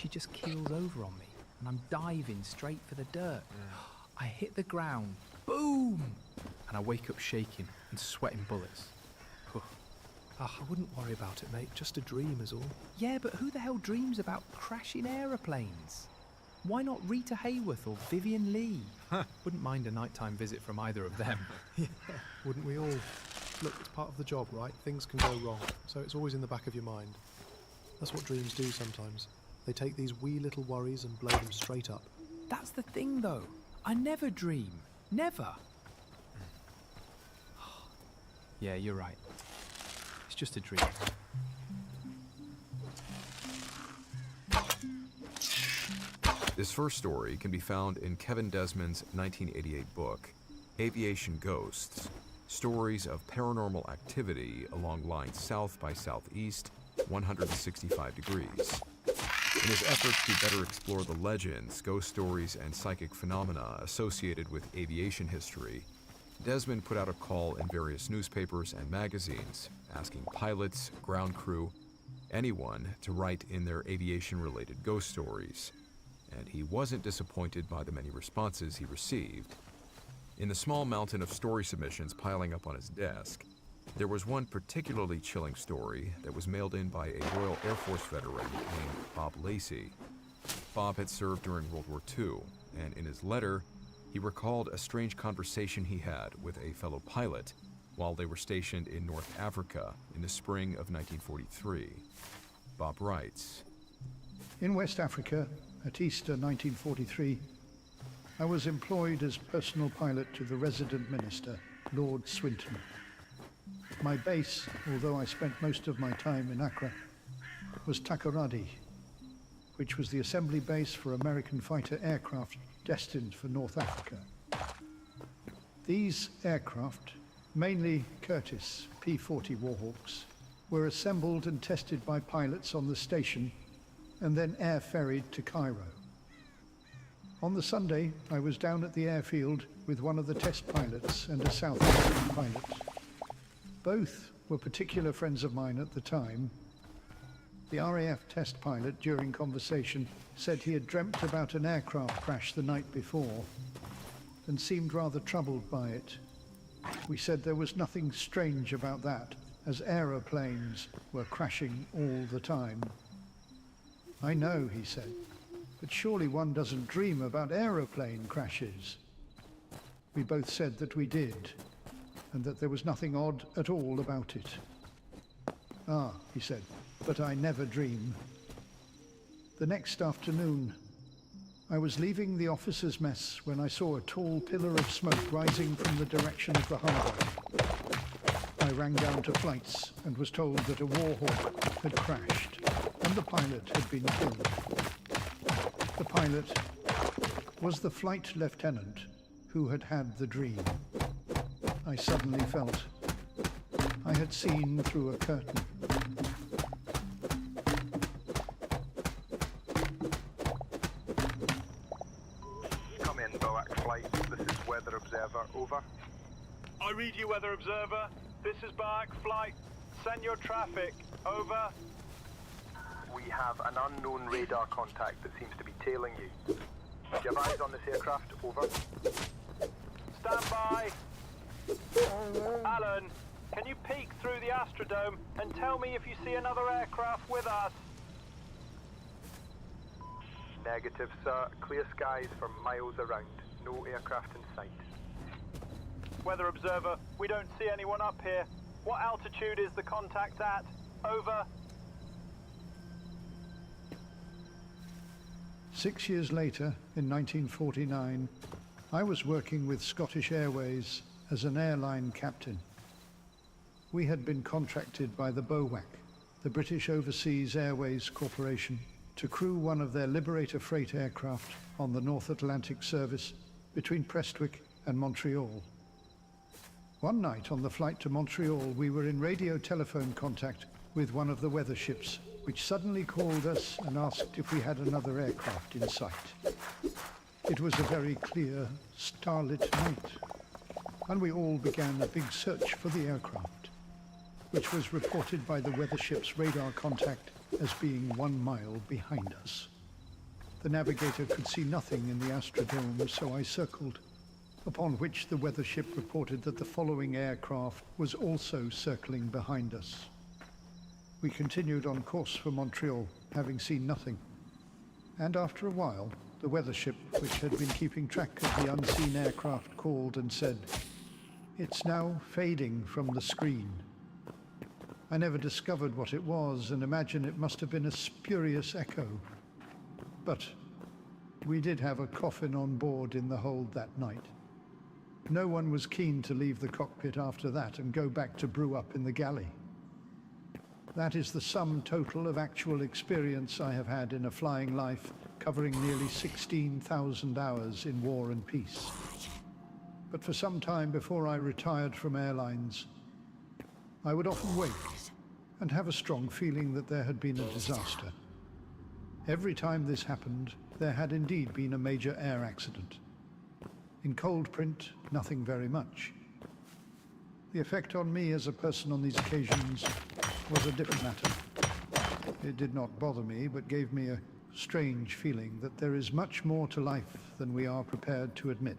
she just keels over on me, and I'm diving straight for the dirt. I hit the ground, boom! And I wake up shaking and sweating bullets. I wouldn't worry about it, mate. Just a dream is all. Yeah, but who the hell dreams about crashing aeroplanes? Why not Rita Hayworth or Vivian Lee? Wouldn't mind a nighttime visit from either of them. Yeah, wouldn't we all? Look, it's part of the job, right? Things can go wrong, so it's always in the back of your mind. That's what dreams do sometimes. They take these wee little worries and blow them straight up. That's the thing, though. I never dream. Never. Yeah, you're right. It's just a dream. This first story can be found in Kevin Desmond's 1988 book, Aviation Ghosts, Stories of Paranormal Activity Along Lines South by Southeast, 165 degrees. In his efforts to better explore the legends, ghost stories, and psychic phenomena associated with aviation history, Desmond put out a call in various newspapers and magazines, asking pilots, ground crew, anyone to write in their aviation-related ghost stories. And he wasn't disappointed by the many responses he received. In the small mountain of story submissions piling up on his desk, there was one particularly chilling story that was mailed in by a Royal Air Force veteran named Bob Lacey. Bob had served during World War II, and in his letter, he recalled a strange conversation he had with a fellow pilot while they were stationed in North Africa in the spring of 1943. Bob writes, "In West Africa, at Easter 1943, I was employed as personal pilot to the resident minister, Lord Swinton. My base, although I spent most of my time in Accra, was Takoradi, which was the assembly base for American fighter aircraft destined for North Africa. These aircraft, mainly Curtiss P-40 Warhawks, were assembled and tested by pilots on the station and then air ferried to Cairo. On the Sunday, I was down at the airfield with one of the test pilots and a South African pilot. Both were particular friends of mine at the time. The RAF test pilot, during conversation, said he had dreamt about an aircraft crash the night before and seemed rather troubled by it. We said there was nothing strange about that, as aeroplanes were crashing all the time. I know, he said, but surely one doesn't dream about aeroplane crashes. We both said that we did, and that there was nothing odd at all about it. Ah, he said, but I never dream. The next afternoon, I was leaving the officers' mess when I saw a tall pillar of smoke rising from the direction of the harbour. I rang down to flights and was told that a Warhawk had crashed and the pilot had been killed. The pilot was the flight lieutenant who had had the dream. I suddenly felt I had seen through a curtain. Come in, Boac Flight. This is Weather Observer. Over. I read you, Weather Observer. This is Boac Flight. Send your traffic. Over. We have an unknown radar contact that seems to be tailing you. Do you have eyes on this aircraft? Over. Stand by. Alan, can you peek through the Astrodome and tell me if you see another aircraft with us? Negative, sir. Clear skies for miles around. No aircraft in sight. Weather Observer, we don't see anyone up here. What altitude is the contact at? Over. 6 years later, in 1949, I was working with Scottish Airways as an airline captain. We had been contracted by the BOWAC, the British Overseas Airways Corporation, to crew one of their Liberator freight aircraft on the North Atlantic service between Prestwick and Montreal. One night on the flight to Montreal, we were in radio telephone contact with one of the weather ships, which suddenly called us and asked if we had another aircraft in sight. It was a very clear, starlit night, and we all began a big search for the aircraft, which was reported by the weather ship's radar contact as being 1 mile behind us. The navigator could see nothing in the Astrodome, so I circled, upon which the weather ship reported that the following aircraft was also circling behind us. We continued on course for Montreal, having seen nothing. And after a while, the weather ship, which had been keeping track of the unseen aircraft, called and said, "It's now fading from the screen." I never discovered what it was and imagine it must have been a spurious echo. But we did have a coffin on board in the hold that night. No one was keen to leave the cockpit after that and go back to brew up in the galley. That is the sum total of actual experience I have had in a flying life, covering nearly 16,000 hours in war and peace. But for some time before I retired from airlines, I would often wake and have a strong feeling that there had been a disaster. Every time this happened, there had indeed been a major air accident. In cold print, nothing very much. The effect on me as a person on these occasions was a different matter. It did not bother me, but gave me a strange feeling that there is much more to life than we are prepared to admit.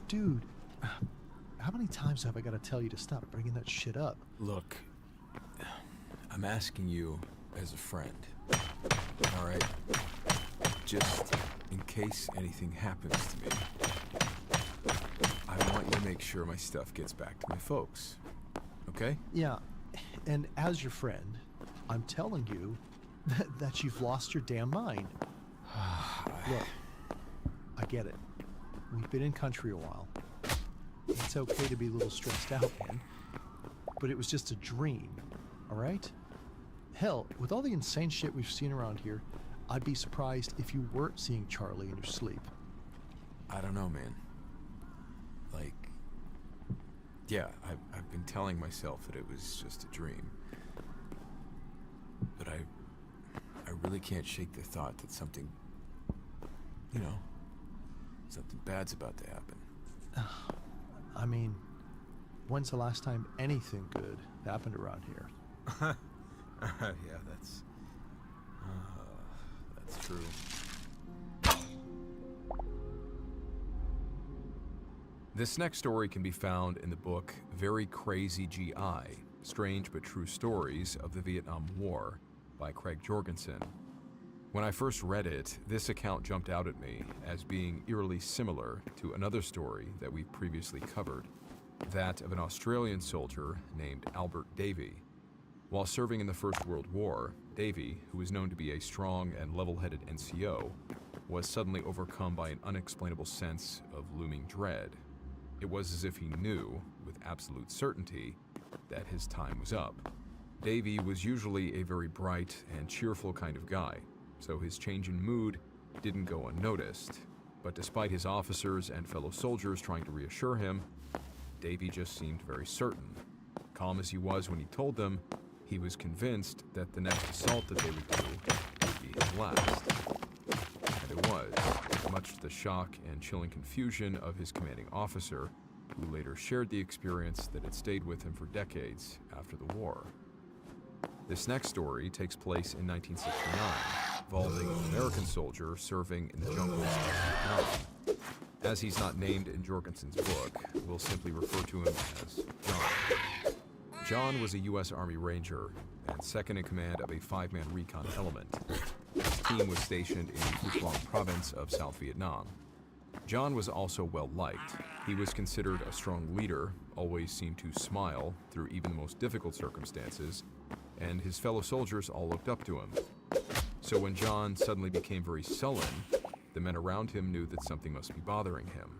Dude, how many times have I got to tell you to stop bringing that shit up? Look, I'm asking you as a friend, all right? Just in case anything happens to me, I want you to make sure my stuff gets back to my folks, okay? Yeah, and as your friend, I'm telling you that you've lost your damn mind. Look, I get it. We've been in country a while. It's okay to be a little stressed out, man. But it was just a dream, all right? Hell, with all the insane shit we've seen around here, I'd be surprised if you weren't seeing Charlie in your sleep. I don't know, man. Like, yeah, I've been telling myself that it was just a dream. But I really can't shake the thought that something, something bad's about to happen. I mean, when's the last time anything good happened around here? Yeah, that's true. This next story can be found in the book Very Crazy GI, Strange But True Stories of the Vietnam War by Craig Jorgensen. When I first read it, this account jumped out at me as being eerily similar to another story that we've previously covered, that of an Australian soldier named Albert Davey. While serving in the First World War, Davey, who was known to be a strong and level-headed NCO, was suddenly overcome by an unexplainable sense of looming dread. It was as if he knew, with absolute certainty, that his time was up. Davey was usually a very bright and cheerful kind of guy, so his change in mood didn't go unnoticed. But despite his officers and fellow soldiers trying to reassure him, Davey just seemed very certain. Calm as he was when he told them, he was convinced that the next assault that they would do would be his last. And it was, much to the shock and chilling confusion of his commanding officer, who later shared the experience that had stayed with him for decades after the war. This next story takes place in 1969, involving an American soldier serving in the jungles of Vietnam. As he's not named in Jorgensen's book, we'll simply refer to him as John. John was a U.S. Army Ranger and second in command of a 5-man recon element. His team was stationed in the Phu Quang province of South Vietnam. John was also well-liked. He was considered a strong leader, always seemed to smile through even the most difficult circumstances, and his fellow soldiers all looked up to him. So when John suddenly became very sullen, the men around him knew that something must be bothering him.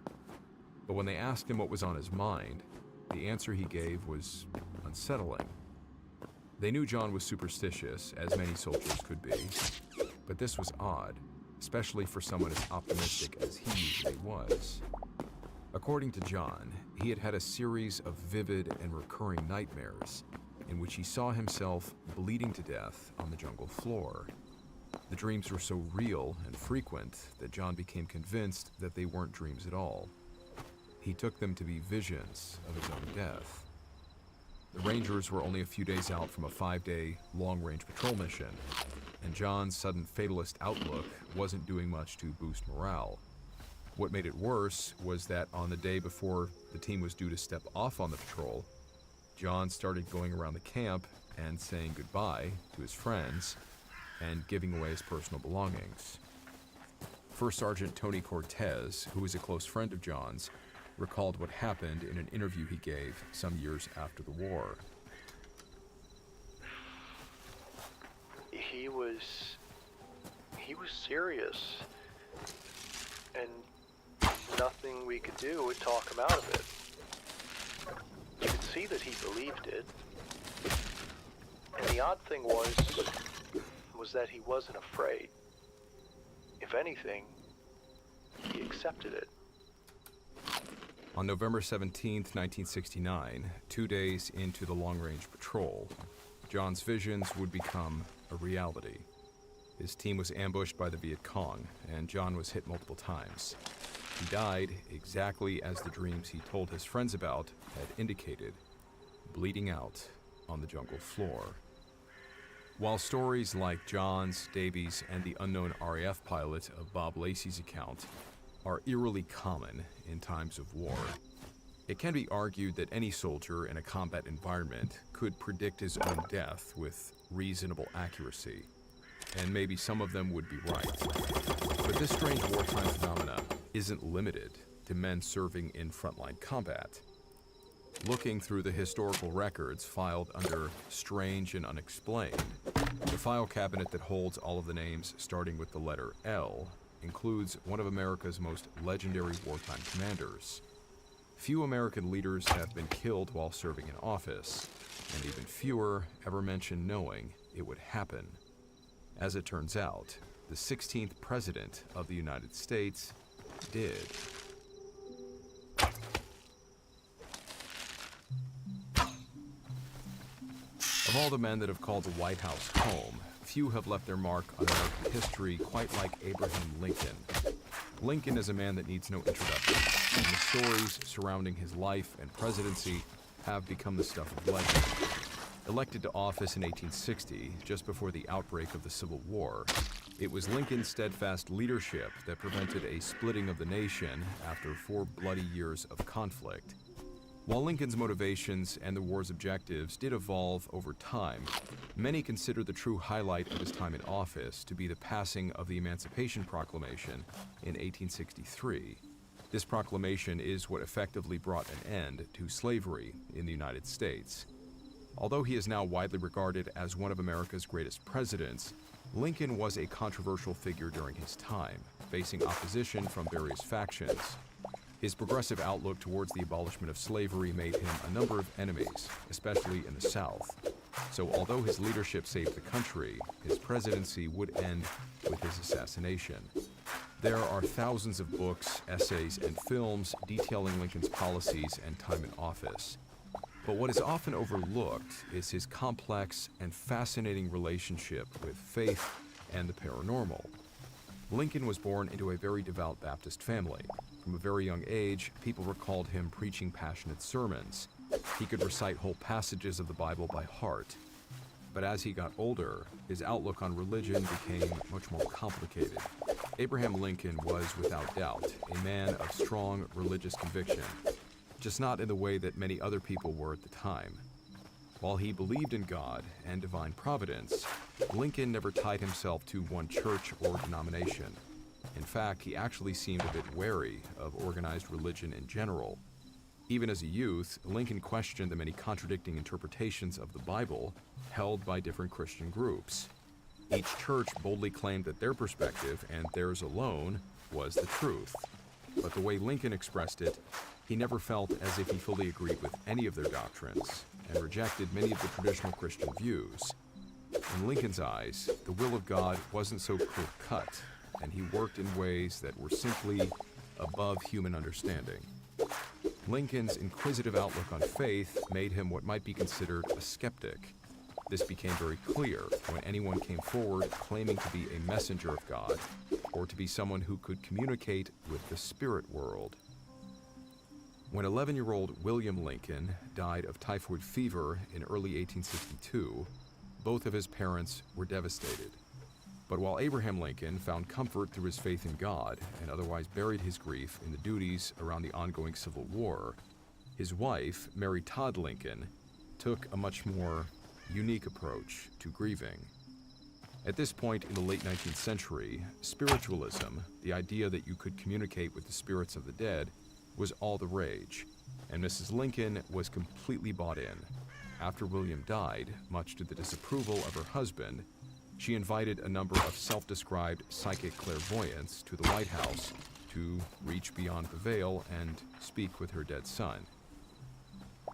But when they asked him what was on his mind, the answer he gave was unsettling. They knew John was superstitious, as many soldiers could be, but this was odd, especially for someone as optimistic as he usually was. According to John, he had had a series of vivid and recurring nightmares, in which he saw himself bleeding to death on the jungle floor. The dreams were so real and frequent that John became convinced that they weren't dreams at all. He took them to be visions of his own death. The Rangers were only a few days out from a 5-day long-range patrol mission, and John's sudden fatalist outlook wasn't doing much to boost morale. What made it worse was that on the day before the team was due to step off on the patrol, John started going around the camp and saying goodbye to his friends and giving away his personal belongings. First Sergeant Tony Cortez, who was a close friend of John's, recalled what happened in an interview he gave some years after the war. He was serious, and nothing we could do would talk him out of it. You could see that he believed it, and the odd thing was that he wasn't afraid. If anything, he accepted it. On November 17, 1969, 2 days into the long-range patrol, John's visions would become a reality. His team was ambushed by the Viet Cong, and John was hit multiple times. He died exactly as the dreams he told his friends about had indicated, bleeding out on the jungle floor. While stories like John's, Davies, and the unknown RAF pilot of Bob Lacey's account are eerily common in times of war, it can be argued that any soldier in a combat environment could predict his own death with reasonable accuracy, and maybe some of them would be right. But this strange wartime phenomena isn't limited to men serving in frontline combat. Looking through the historical records filed under Strange and Unexplained, the file cabinet that holds all of the names starting with the letter L includes one of America's most legendary wartime commanders. Few American leaders have been killed while serving in office, and even fewer ever mention knowing it would happen. As it turns out, the 16th President of the United States did. Of all the men that have called the White House home, few have left their mark on American history quite like Abraham Lincoln. Lincoln is a man that needs no introduction, and the stories surrounding his life and presidency have become the stuff of legend. Elected to office in 1860, just before the outbreak of the Civil War, it was Lincoln's steadfast leadership that prevented a splitting of the nation after 4 bloody years of conflict. While Lincoln's motivations and the war's objectives did evolve over time, many consider the true highlight of his time in office to be the passing of the Emancipation Proclamation in 1863. This proclamation is what effectively brought an end to slavery in the United States. Although he is now widely regarded as one of America's greatest presidents, Lincoln was a controversial figure during his time, facing opposition from various factions. His progressive outlook towards the abolishment of slavery made him a number of enemies, especially in the South. So although his leadership saved the country, his presidency would end with his assassination. There are thousands of books, essays, and films detailing Lincoln's policies and time in office. But what is often overlooked is his complex and fascinating relationship with faith and the paranormal. Lincoln was born into a very devout Baptist family. From a very young age, people recalled him preaching passionate sermons. He could recite whole passages of the Bible by heart. But as he got older, his outlook on religion became much more complicated. Abraham Lincoln was, without doubt, a man of strong religious conviction, just not in the way that many other people were at the time. While he believed in God and divine providence, Lincoln never tied himself to one church or denomination. In fact, he actually seemed a bit wary of organized religion in general. Even as a youth, Lincoln questioned the many contradicting interpretations of the Bible held by different Christian groups. Each church boldly claimed that their perspective, and theirs alone, was the truth. But the way Lincoln expressed it, he never felt as if he fully agreed with any of their doctrines, and rejected many of the traditional Christian views. In Lincoln's eyes, the will of God wasn't so clear-cut, and he worked in ways that were simply above human understanding. Lincoln's inquisitive outlook on faith made him what might be considered a skeptic. This became very clear when anyone came forward claiming to be a messenger of God or to be someone who could communicate with the spirit world. When 11-year-old William Lincoln died of typhoid fever in early 1862, both of his parents were devastated. But while Abraham Lincoln found comfort through his faith in God and otherwise buried his grief in the duties around the ongoing Civil War, his wife, Mary Todd Lincoln, took a much more unique approach to grieving. At this point in the late 19th century, spiritualism, the idea that you could communicate with the spirits of the dead, was all the rage, and Mrs. Lincoln was completely bought in. After William died, much to the disapproval of her husband, she invited a number of self-described psychic clairvoyants to the White House to reach beyond the veil and speak with her dead son.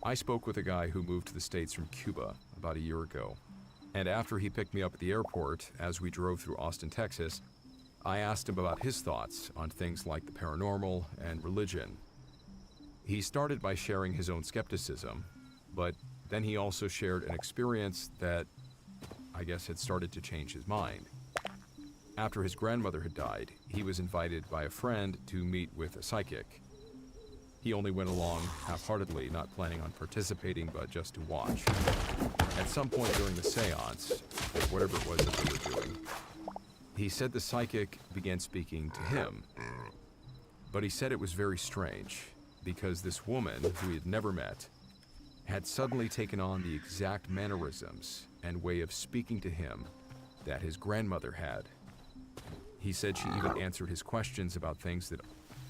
I spoke with a guy who moved to the States from Cuba about a year ago, and after he picked me up at the airport as we drove through Austin, Texas, I asked him about his thoughts on things like the paranormal and religion. He started by sharing his own skepticism, but then he also shared an experience that I guess had started to change his mind. After his grandmother had died, he was invited by a friend to meet with a psychic. He only went along half-heartedly, not planning on participating, but just to watch. At some point during the seance, or whatever it was that they were doing, he said the psychic began speaking to him. But he said it was very strange, because this woman, who he had never met, had suddenly taken on the exact mannerisms and way of speaking to him that his grandmother had. He said she even answered his questions about things that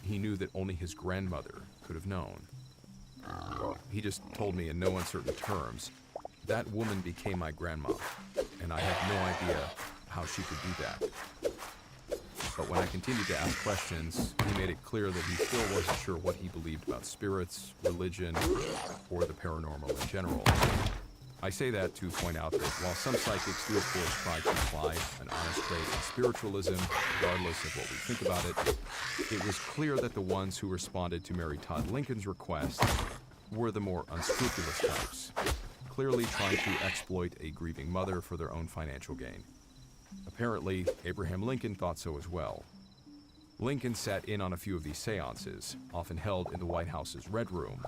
he knew that only his grandmother could have known. Well, he just told me in no uncertain terms, that woman became my grandma, and I have no idea how she could do that. But when I continued to ask questions, he made it clear that he still wasn't sure what he believed about spirits, religion, or the paranormal in general. I say that to point out that while some psychics do of course try to imply an honest faith in spiritualism, regardless of what we think about it, it was clear that the ones who responded to Mary Todd Lincoln's request were the more unscrupulous types, clearly trying to exploit a grieving mother for their own financial gain. Apparently, Abraham Lincoln thought so as well. Lincoln sat in on a few of these seances, often held in the White House's Red Room.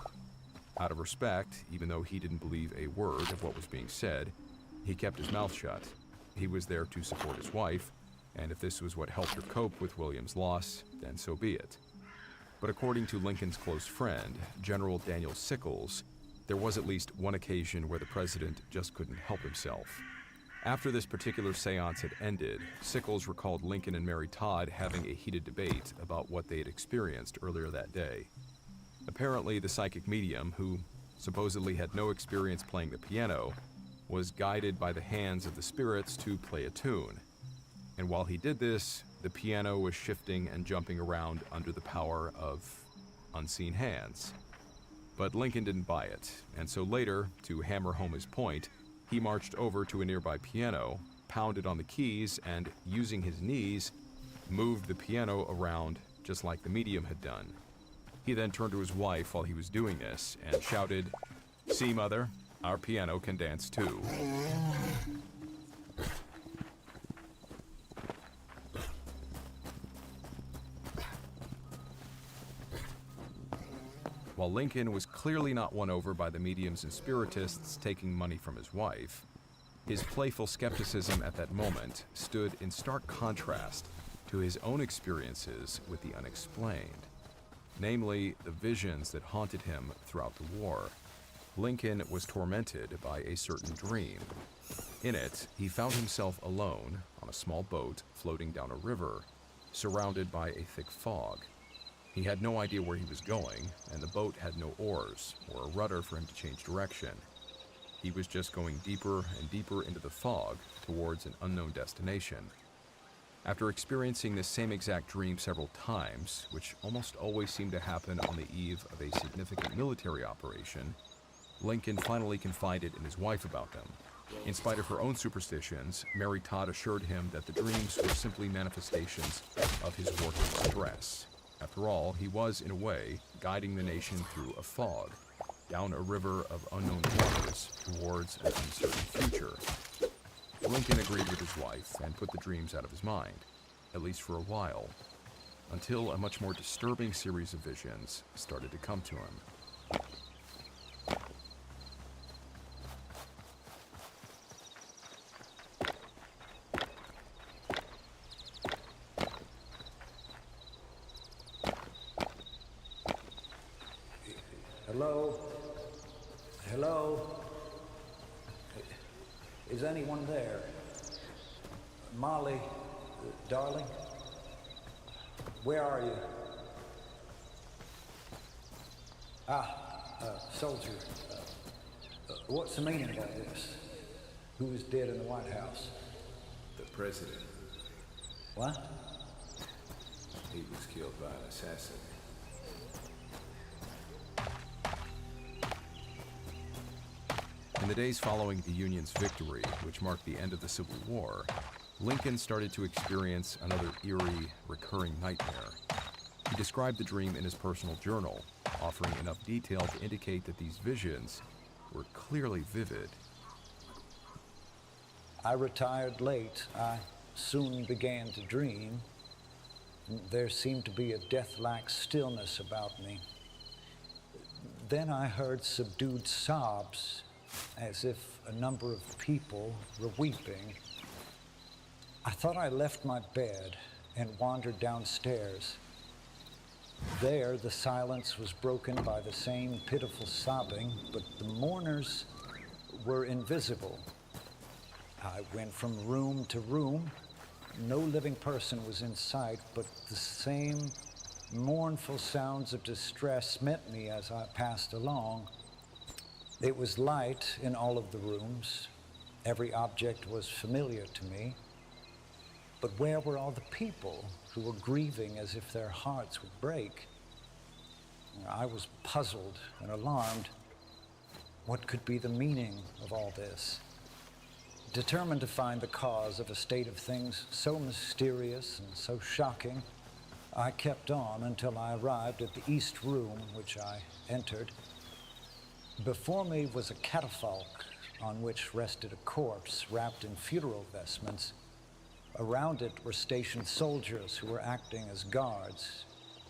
Out of respect, even though he didn't believe a word of what was being said, he kept his mouth shut. He was there to support his wife, and if this was what helped her cope with William's loss, then so be it. But according to Lincoln's close friend, General Daniel Sickles, there was at least one occasion where the president just couldn't help himself. After this particular seance had ended, Sickles recalled Lincoln and Mary Todd having a heated debate about what they had experienced earlier that day. Apparently, the psychic medium, who supposedly had no experience playing the piano, was guided by the hands of the spirits to play a tune. And while he did this, the piano was shifting and jumping around under the power of unseen hands. But Lincoln didn't buy it, and so later, to hammer home his point, he marched over to a nearby piano, pounded on the keys, and, using his knees, moved the piano around just like the medium had done. He then turned to his wife while he was doing this and shouted, "See, Mother, our piano can dance too." While Lincoln was clearly not won over by the mediums and spiritists taking money from his wife, his playful skepticism at that moment stood in stark contrast to his own experiences with the unexplained, namely the visions that haunted him throughout the war. Lincoln was tormented by a certain dream. In it, he found himself alone on a small boat floating down a river, surrounded by a thick fog. He had no idea where he was going, and the boat had no oars or a rudder for him to change direction. He was just going deeper and deeper into the fog towards an unknown destination. After experiencing this same exact dream several times, which almost always seemed to happen on the eve of a significant military operation, Lincoln finally confided in his wife about them. In spite of her own superstitions, Mary Todd assured him that the dreams were simply manifestations of his working stress. After all, he was, in a way, guiding the nation through a fog, down a river of unknown waters towards an uncertain future. Lincoln agreed with his wife and put the dreams out of his mind, at least for a while, until a much more disturbing series of visions started to come to him. Hello? Hello? Is anyone there? Molly, darling? Where are you? Soldier. What's the meaning of all this? Who is dead in the White House? The president. What? He was killed by an assassin. In the days following the Union's victory, which marked the end of the Civil War, Lincoln started to experience another eerie, recurring nightmare. He described the dream in his personal journal, offering enough detail to indicate that these visions were clearly vivid. I retired late. I soon began to dream. There seemed to be a death-like stillness about me. Then I heard subdued sobs, as if a number of people were weeping. I thought I left my bed and wandered downstairs. There, the silence was broken by the same pitiful sobbing, but the mourners were invisible. I went from room to room. No living person was in sight, but the same mournful sounds of distress met me as I passed along. It was light in all of the rooms. Every object was familiar to me. But where were all the people who were grieving as if their hearts would break? I was puzzled and alarmed. What could be the meaning of all this? Determined to find the cause of a state of things so mysterious and so shocking, I kept on until I arrived at the East Room, which I entered. Before me was a catafalque on which rested a corpse wrapped in funeral vestments. Around it were stationed soldiers who were acting as guards,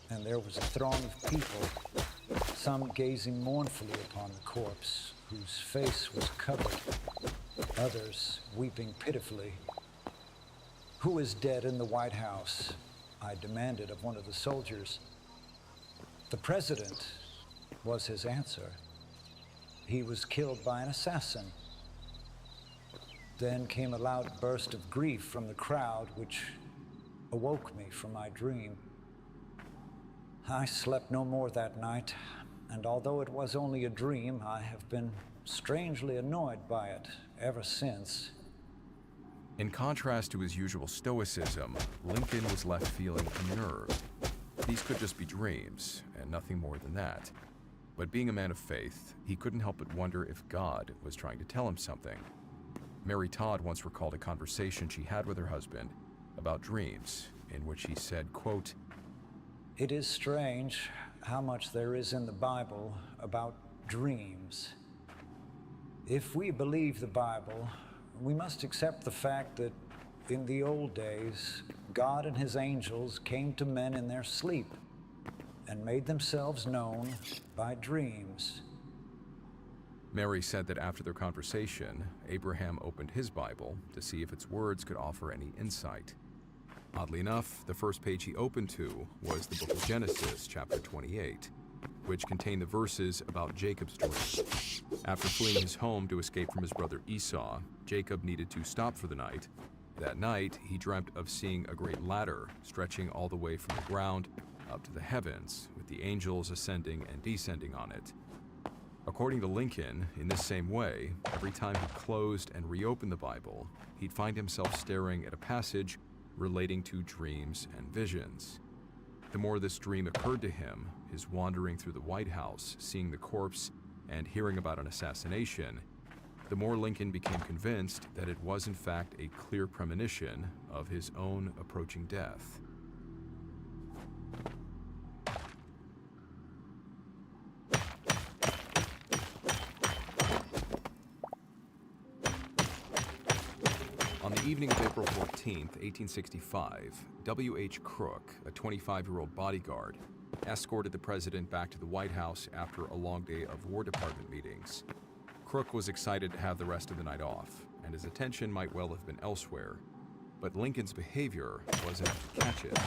and there was a throng of people, some gazing mournfully upon the corpse, whose face was covered, others weeping pitifully. "Who is dead in the White House?" I demanded of one of the soldiers. "The president," was his answer. "He was killed by an assassin." Then came a loud burst of grief from the crowd, which awoke me from my dream. I slept no more that night, and although it was only a dream, I have been strangely annoyed by it ever since. In contrast to his usual stoicism, Lincoln was left feeling unnerved. These could just be dreams, and nothing more than that. But being a man of faith, he couldn't help but wonder if God was trying to tell him something. Mary Todd once recalled a conversation she had with her husband about dreams, in which he said, quote, "It is strange how much there is in the Bible about dreams. If we believe the Bible, we must accept the fact that in the old days, God and his angels came to men in their sleep and made themselves known by dreams." Mary said that after their conversation, Abraham opened his Bible to see if its words could offer any insight. Oddly enough, the first page he opened to was the book of Genesis, chapter 28, which contained the verses about Jacob's dream. After fleeing his home to escape from his brother Esau, Jacob needed to stop for the night. That night, he dreamt of seeing a great ladder stretching all the way from the ground up to the heavens, with the angels ascending and descending on it. According to Lincoln, in this same way, every time he closed and reopened the Bible, he'd find himself staring at a passage relating to dreams and visions. The more this dream occurred to him, his wandering through the White House, seeing the corpse, and hearing about an assassination, the more Lincoln became convinced that it was in fact a clear premonition of his own approaching death. the evening of April 14th, 1865, W.H. Crook, a 25-year-old bodyguard, escorted the president back to the White House after a long day of War Department meetings. Crook was excited to have the rest of the night off, and his attention might well have been elsewhere. But Lincoln's behavior wasn't to catch it.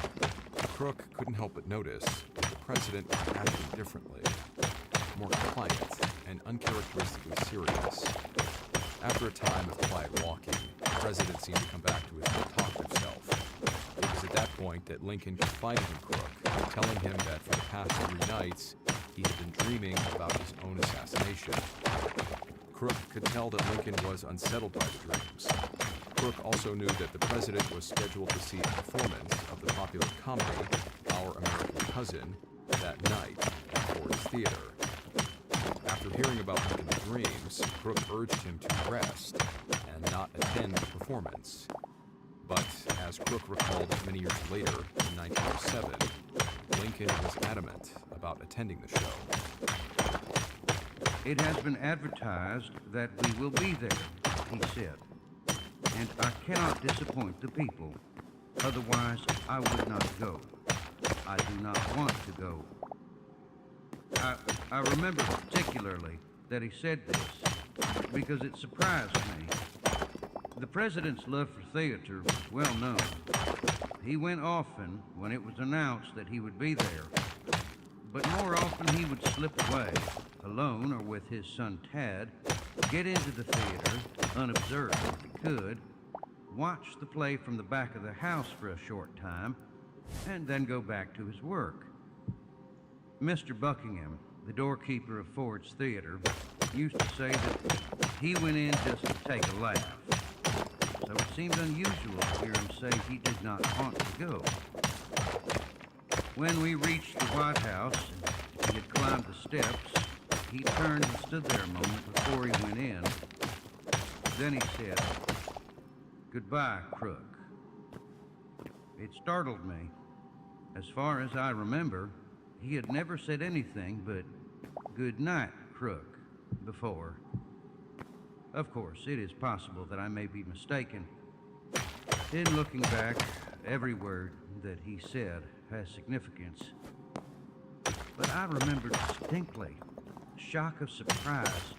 Crook couldn't help but notice that the president was acting differently, more quiet and uncharacteristically serious. After a time of quiet walking, the president seemed to come back to his more talkative self. It was at that point that Lincoln confided in Crook, telling him that for the past 3 nights, he had been dreaming about his own assassination. Crook could tell that Lincoln was unsettled by the dreams. Crook also knew that the president was scheduled to see a performance of the popular comedy, Our American Cousin, that night at Ford's Theater. After hearing about Lincoln's dreams, Crook urged him to rest and not attend the performance. But, as Crook recalled many years later, in 1907, Lincoln was adamant about attending the show. It has been advertised that we will be there, he said, and I cannot disappoint the people. Otherwise, I would not go. I do not want to go. I remember particularly that he said this because it surprised me. The president's love for theater was well known. He went often when it was announced that he would be there, but more often he would slip away, alone or with his son Tad, get into the theater, unobserved if he could, watch the play from the back of the house for a short time, and then go back to his work. Mr. Buckingham, the doorkeeper of Ford's Theater, used to say that he went in just to take a laugh. So it seemed unusual to hear him say he did not want to go. When we reached the White House and he had climbed the steps, he turned and stood there a moment before he went in. Then he said, "Goodbye, Crook." It startled me. As far as I remember, he had never said anything but "Good night, Crook" before. Of course, it is possible that I may be mistaken. In looking back, every word that he said has significance. But I remember distinctly the shock of surprise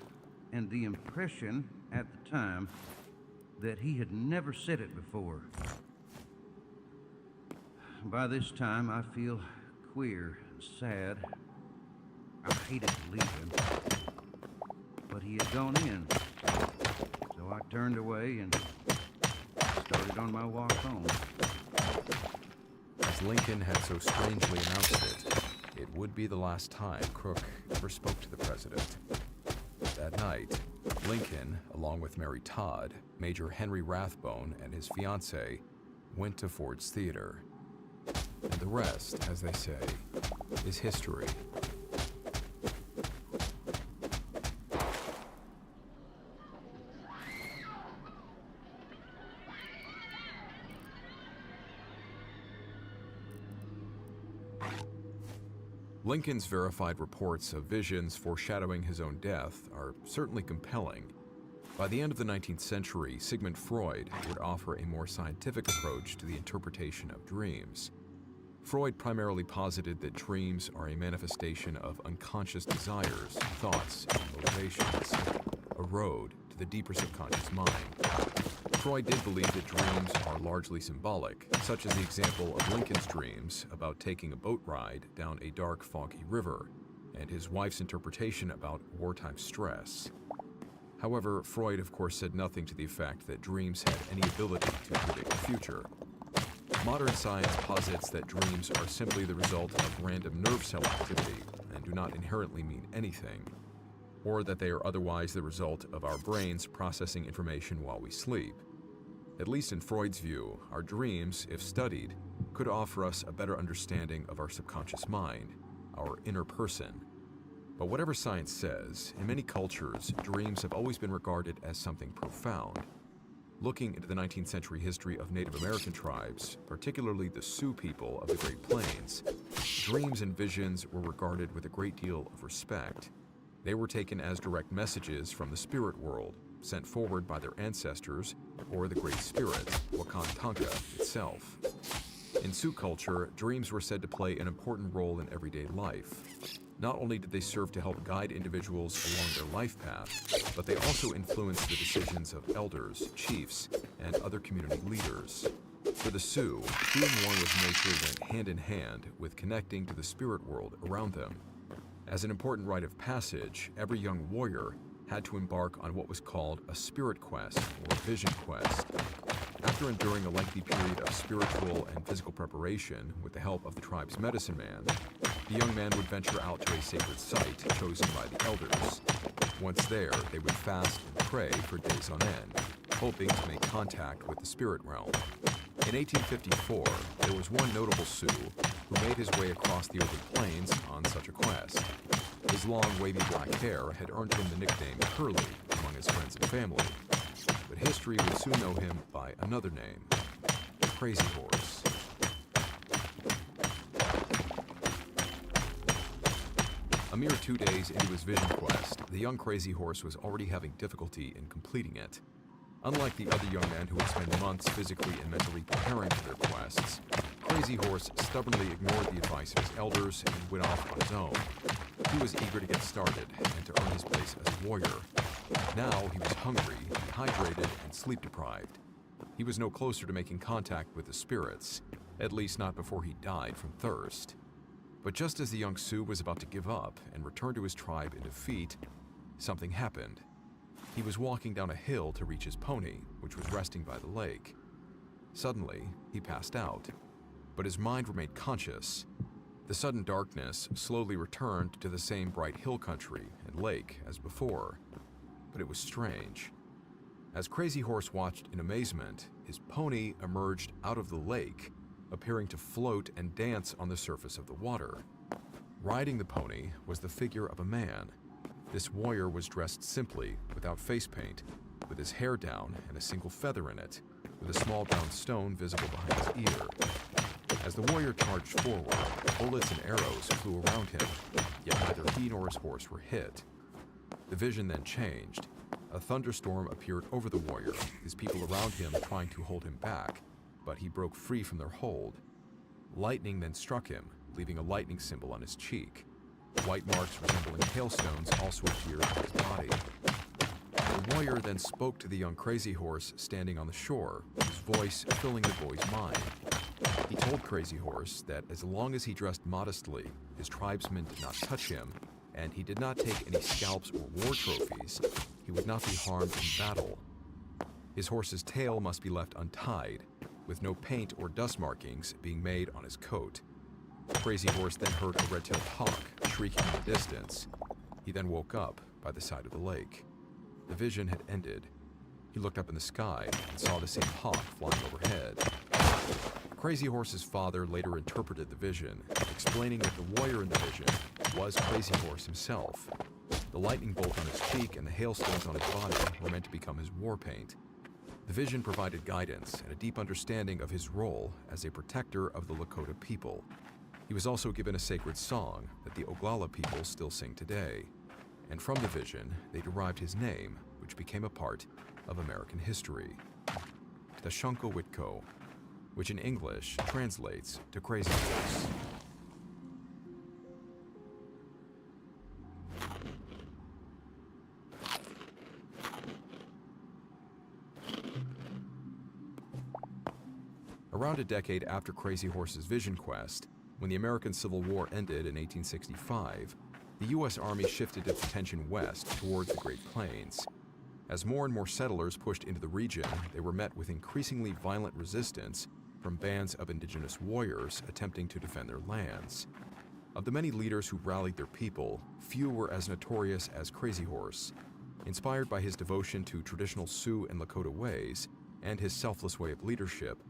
and the impression at the time that he had never said it before. By this time, I feel queer and sad. I hated to leave him, but he had gone in, so I turned away and started on my walk home. As Lincoln had so strangely announced it would be the last time Crook ever spoke to the president. That night, Lincoln, along with Mary Todd, Major Henry Rathbone, and his fiancée, went to Ford's Theater. And the rest, as they say, is history. Lincoln's verified reports of visions foreshadowing his own death are certainly compelling. By the end of the 19th century, Sigmund Freud would offer a more scientific approach to the interpretation of dreams. Freud primarily posited that dreams are a manifestation of unconscious desires, thoughts, and motivations, a road to the deeper subconscious mind. Freud did believe that dreams are largely symbolic, such as the example of Lincoln's dreams about taking a boat ride down a dark, foggy river, and his wife's interpretation about wartime stress. However, Freud of course said nothing to the effect that dreams had any ability to predict the future. Modern science posits that dreams are simply the result of random nerve cell activity and do not inherently mean anything, or that they are otherwise the result of our brains processing information while we sleep. At least in Freud's view, our dreams, if studied, could offer us a better understanding of our subconscious mind, our inner person. But whatever science says, in many cultures, dreams have always been regarded as something profound. Looking into the 19th century history of Native American tribes, particularly the Sioux people of the Great Plains, dreams and visions were regarded with a great deal of respect. They were taken as direct messages from the spirit world, sent forward by their ancestors or the Great Spirit, Wakantanka itself. In Sioux culture, dreams were said to play an important role in everyday life. Not only did they serve to help guide individuals along their life path, but they also influenced the decisions of elders, chiefs, and other community leaders. For the Sioux, being one with nature went hand in hand with connecting to the spirit world around them. As an important rite of passage, every young warrior had to embark on what was called a spirit quest or vision quest. After enduring a lengthy period of spiritual and physical preparation with the help of the tribe's medicine man, the young man would venture out to a sacred site chosen by the elders. Once there, they would fast and pray for days on end, hoping to make contact with the spirit realm. In 1854, there was one notable Sioux who made his way across the open plains on such a quest. His long, wavy black hair had earned him the nickname Curly among his friends and family, but history would soon know him by another name, Crazy Horse. A mere 2 days into his vision quest, the young Crazy Horse was already having difficulty in completing it. Unlike the other young men who would spend months physically and mentally preparing for their quests, Crazy Horse stubbornly ignored the advice of his elders and went off on his own. He was eager to get started and to earn his place as a warrior. Now he was hungry, dehydrated, and sleep-deprived. He was no closer to making contact with the spirits, at least not before he died from thirst. But just as the young Sioux was about to give up and return to his tribe in defeat, something happened. He was walking down a hill to reach his pony, which was resting by the lake. Suddenly, he passed out, but his mind remained conscious. The sudden darkness slowly returned to the same bright hill country and lake as before, but it was strange. As Crazy Horse watched in amazement, his pony emerged out of the lake, appearing to float and dance on the surface of the water. Riding the pony was the figure of a man. This warrior was dressed simply, without face paint, with his hair down and a single feather in it, with a small brown stone visible behind his ear. As the warrior charged forward, bullets and arrows flew around him, yet neither he nor his horse were hit. The vision then changed. A thunderstorm appeared over the warrior, his people around him trying to hold him back, but he broke free from their hold. Lightning then struck him, leaving a lightning symbol on his cheek. White marks resembling hailstones also appeared on his body. The warrior then spoke to the young Crazy Horse standing on the shore, his voice filling the boy's mind. He told Crazy Horse that as long as he dressed modestly, his tribesmen did not touch him, and he did not take any scalps or war trophies, he would not be harmed in battle. His horse's tail must be left untied, with no paint or dust markings being made on his coat. Crazy Horse then heard a red-tailed hawk shrieking in the distance. He then woke up by the side of the lake. The vision had ended. He looked up in the sky and saw the same hawk flying overhead. Crazy Horse's father later interpreted the vision, explaining that the warrior in the vision was Crazy Horse himself. The lightning bolt on his cheek and the hailstones on his body were meant to become his war paint. The vision provided guidance and a deep understanding of his role as a protector of the Lakota people. He was also given a sacred song that the Oglala people still sing today. And from the vision, they derived his name, which became a part of American history. Tashanko Witko, which in English translates to Crazy Horse. Around a decade after Crazy Horse's vision quest, when the American Civil War ended in 1865, the U.S. Army shifted its attention west towards the Great Plains. As more and more settlers pushed into the region, they were met with increasingly violent resistance from bands of indigenous warriors attempting to defend their lands. Of the many leaders who rallied their people, few were as notorious as Crazy Horse. Inspired by his devotion to traditional Sioux and Lakota ways and his selfless way of leadership,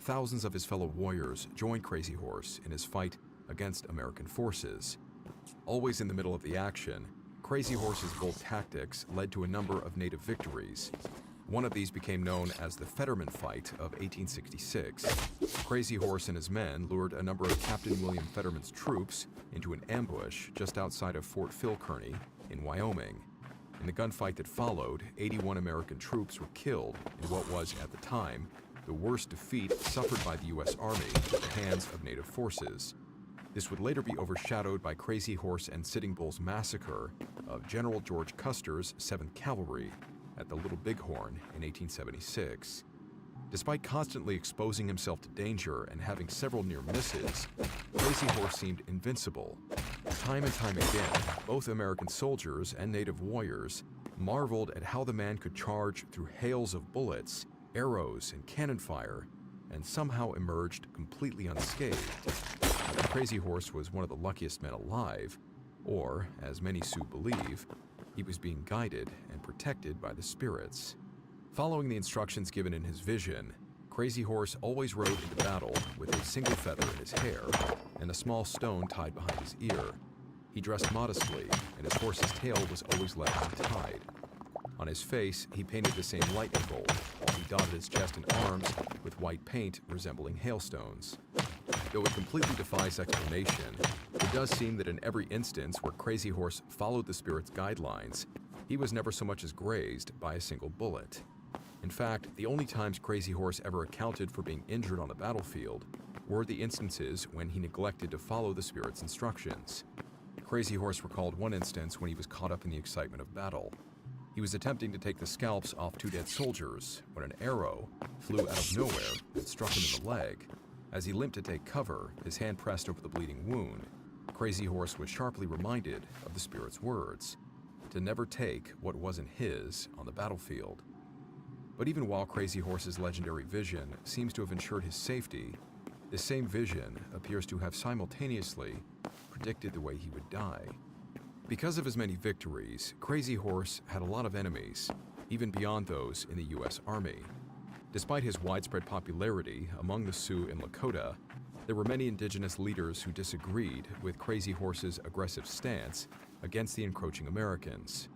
thousands of his fellow warriors joined Crazy Horse in his fight against American forces. Always in the middle of the action, Crazy Horse's bold tactics led to a number of native victories. One of these became known as the Fetterman Fight of 1866. Crazy Horse and his men lured a number of Captain William Fetterman's troops into an ambush just outside of Fort Phil Kearny in Wyoming. In the gunfight that followed, 81 American troops were killed in what was, at the time, the worst defeat suffered by the U.S. Army at the hands of Native forces. This would later be overshadowed by Crazy Horse and Sitting Bull's massacre of General George Custer's 7th Cavalry at the Little Bighorn in 1876. Despite constantly exposing himself to danger and having several near misses, Crazy Horse seemed invincible. Time and time again, both American soldiers and native warriors marveled at how the man could charge through hails of bullets, arrows, and cannon fire, and somehow emerged completely unscathed. Crazy Horse was one of the luckiest men alive, or, as many Sioux believe, he was being guided and protected by the spirits. Following the instructions given in his vision, Crazy Horse always rode into battle with a single feather in his hair and a small stone tied behind his ear. He dressed modestly, and his horse's tail was always left untied. On his face, he painted the same lightning bolt, while he dotted his chest and arms with white paint resembling hailstones. Though it completely defies explanation, it does seem that in every instance where Crazy Horse followed the spirit's guidelines, he was never so much as grazed by a single bullet. In fact, the only times Crazy Horse ever accounted for being injured on the battlefield were the instances when he neglected to follow the spirit's instructions. Crazy Horse recalled one instance when he was caught up in the excitement of battle. He was attempting to take the scalps off 2 dead soldiers when an arrow flew out of nowhere and struck him in the leg. As he limped to take cover, his hand pressed over the bleeding wound. Crazy Horse was sharply reminded of the spirit's words, to never take what wasn't his on the battlefield. But even while Crazy Horse's legendary vision seems to have ensured his safety, this same vision appears to have simultaneously predicted the way he would die. Because of his many victories, Crazy Horse had a lot of enemies, even beyond those in the U.S. Army. Despite his widespread popularity among the Sioux in Lakota, there were many indigenous leaders who disagreed with Crazy Horse's aggressive stance against the encroaching Americans.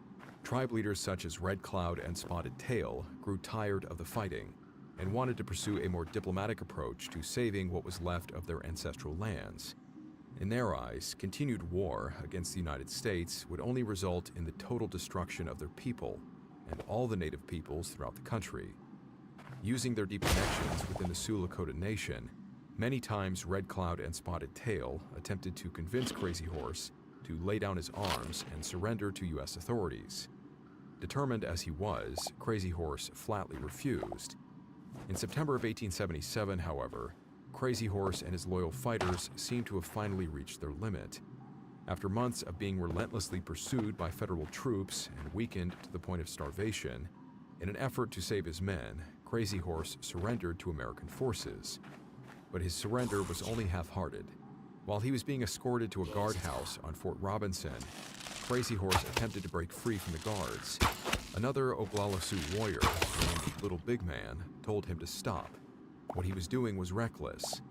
Tribe leaders such as Red Cloud and Spotted Tail grew tired of the fighting and wanted to pursue a more diplomatic approach to saving what was left of their ancestral lands. In their eyes, continued war against the United States would only result in the total destruction of their people and all the native peoples throughout the country. Using their deep connections within the Sioux Lakota Nation, many times Red Cloud and Spotted Tail attempted to convince Crazy Horse to lay down his arms and surrender to U.S. authorities. Determined as he was, Crazy Horse flatly refused. In September of 1877, however, Crazy Horse and his loyal fighters seemed to have finally reached their limit. After months of being relentlessly pursued by federal troops and weakened to the point of starvation, in an effort to save his men, Crazy Horse surrendered to American forces. But his surrender was only half-hearted. While he was being escorted to a guardhouse on Fort Robinson, Crazy Horse attempted to break free from the guards. Another Oglala Sioux warrior, named Little Big Man, told him to stop. What he was doing was reckless.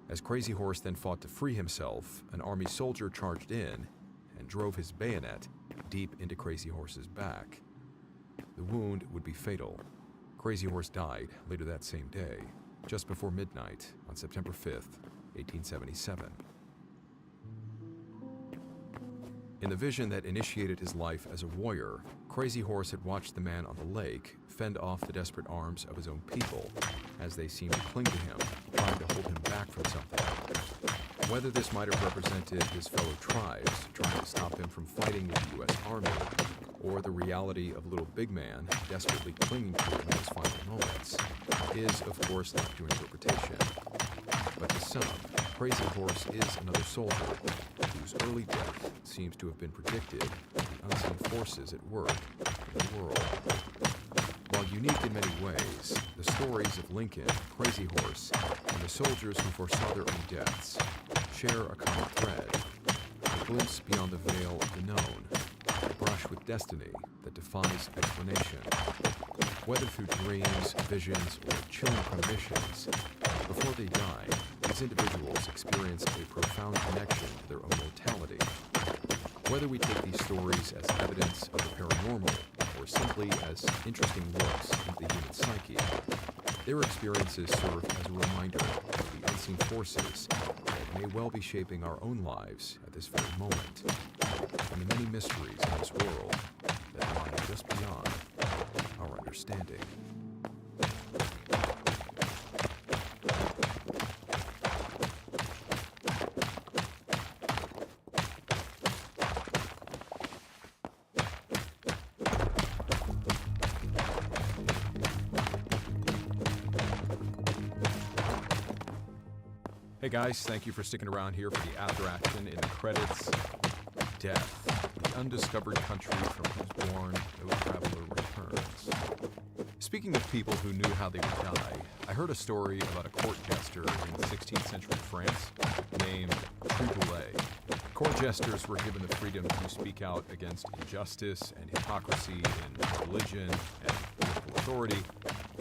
As Crazy Horse then fought to free himself, an army soldier charged in and drove his bayonet deep into Crazy Horse's back. The wound would be fatal. Crazy Horse died later that same day, just before midnight on September 5th, 1877. In the vision that initiated his life as a warrior, Crazy Horse had watched the man on the lake fend off the desperate arms of his own people as they seemed to cling to him, trying to hold him back from something. Whether this might have represented his fellow tribes trying to stop him from fighting with the U.S. Army, or the reality of Little Big Man desperately clinging to him in his final moments, is, of course, left to interpretation. But to some, Crazy Horse is another soldier whose early death seems to have been predicted by the unseen forces at work in the world. While unique in many ways, the stories of Lincoln, Crazy Horse, and the soldiers who foresaw their own deaths share a common thread, a glimpse beyond the veil of the known, a brush with destiny that defies explanation. Whether through dreams, visions, or chilling premonitions, before they die, these individuals experience a profound connection to their own mortality. Whether we take these stories as evidence of the paranormal or simply as interesting looks into the human psyche, their experiences serve as a reminder of the unseen forces that may well be shaping our own lives at this very moment, and the many mysteries in this world that lie just beyond our understanding. Hey guys, thank you for sticking around here for the after action in the credits. Death, the undiscovered country from whose bourne no traveler returns. Speaking of people who knew how they would die, I heard a story about a court jester in 16th century France named Triboulet. Court jesters were given the freedom to speak out against injustice and hypocrisy in religion and political authority,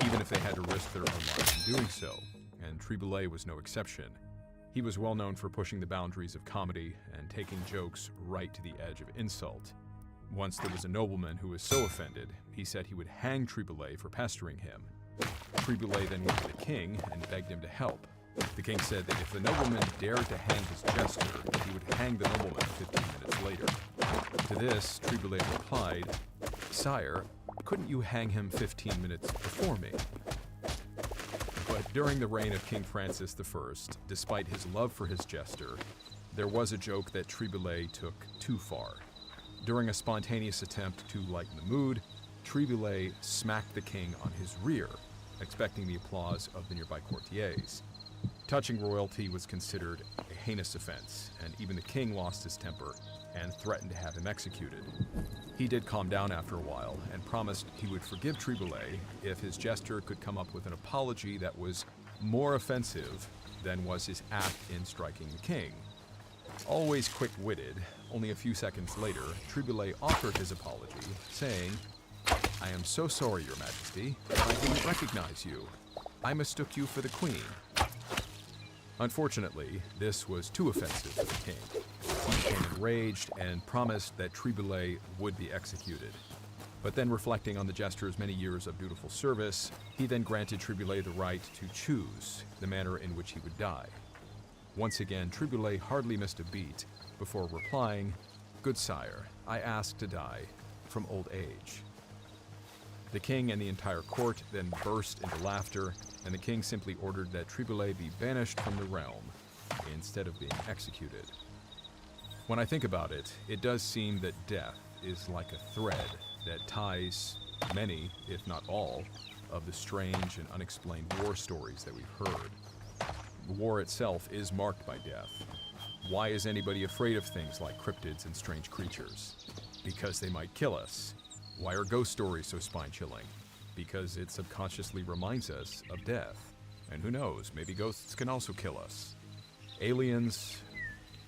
even if they had to risk their own lives in doing so, and Triboulet was no exception. He was well known for pushing the boundaries of comedy and taking jokes right to the edge of insult. Once there was a nobleman who was so offended, he said he would hang Triboulet for pestering him. Triboulet then went to the king and begged him to help. The king said that if the nobleman dared to hang his jester, he would hang the nobleman 15 minutes later. To this, Triboulet replied, "Sire, couldn't you hang him 15 minutes before me?" But during the reign of King Francis I, despite his love for his jester, there was a joke that Triboulet took too far. During a spontaneous attempt to lighten the mood, Triboulet smacked the king on his rear, expecting the applause of the nearby courtiers. Touching royalty was considered a heinous offense, and even the king lost his temper and threatened to have him executed. He did calm down after a while and promised he would forgive Triboulet if his jester could come up with an apology that was more offensive than was his act in striking the king. Always quick-witted, only a few seconds later, Triboulet offered his apology, saying, "I am so sorry, Your Majesty, but I didn't recognize you. I mistook you for the queen." Unfortunately, this was too offensive for the king. He became enraged and promised that Triboulet would be executed. But then, reflecting on the jester's many years of dutiful service, he then granted Triboulet the right to choose the manner in which he would die. Once again, Triboulet hardly missed a beat before replying, "Good sire, I ask to die from old age." The king and the entire court then burst into laughter, and the king simply ordered that Triboulet be banished from the realm instead of being executed. When I think about it, it does seem that death is like a thread that ties many, if not all, of the strange and unexplained war stories that we've heard. War itself is marked by death. Why is anybody afraid of things like cryptids and strange creatures? Because they might kill us. Why are ghost stories so spine-chilling? Because it subconsciously reminds us of death. And who knows, maybe ghosts can also kill us. Aliens,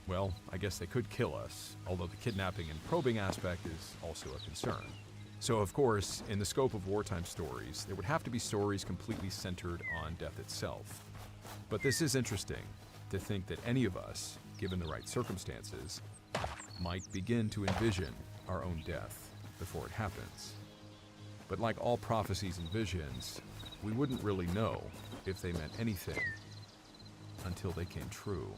well, I guess they could kill us, although the kidnapping and probing aspect is also a concern. So, of course, in the scope of wartime stories, there would have to be stories completely centered on death itself. But this is interesting, to think that any of us, given the right circumstances, might begin to envision our own death before it happens. But like all prophecies and visions, we wouldn't really know if they meant anything until they came true.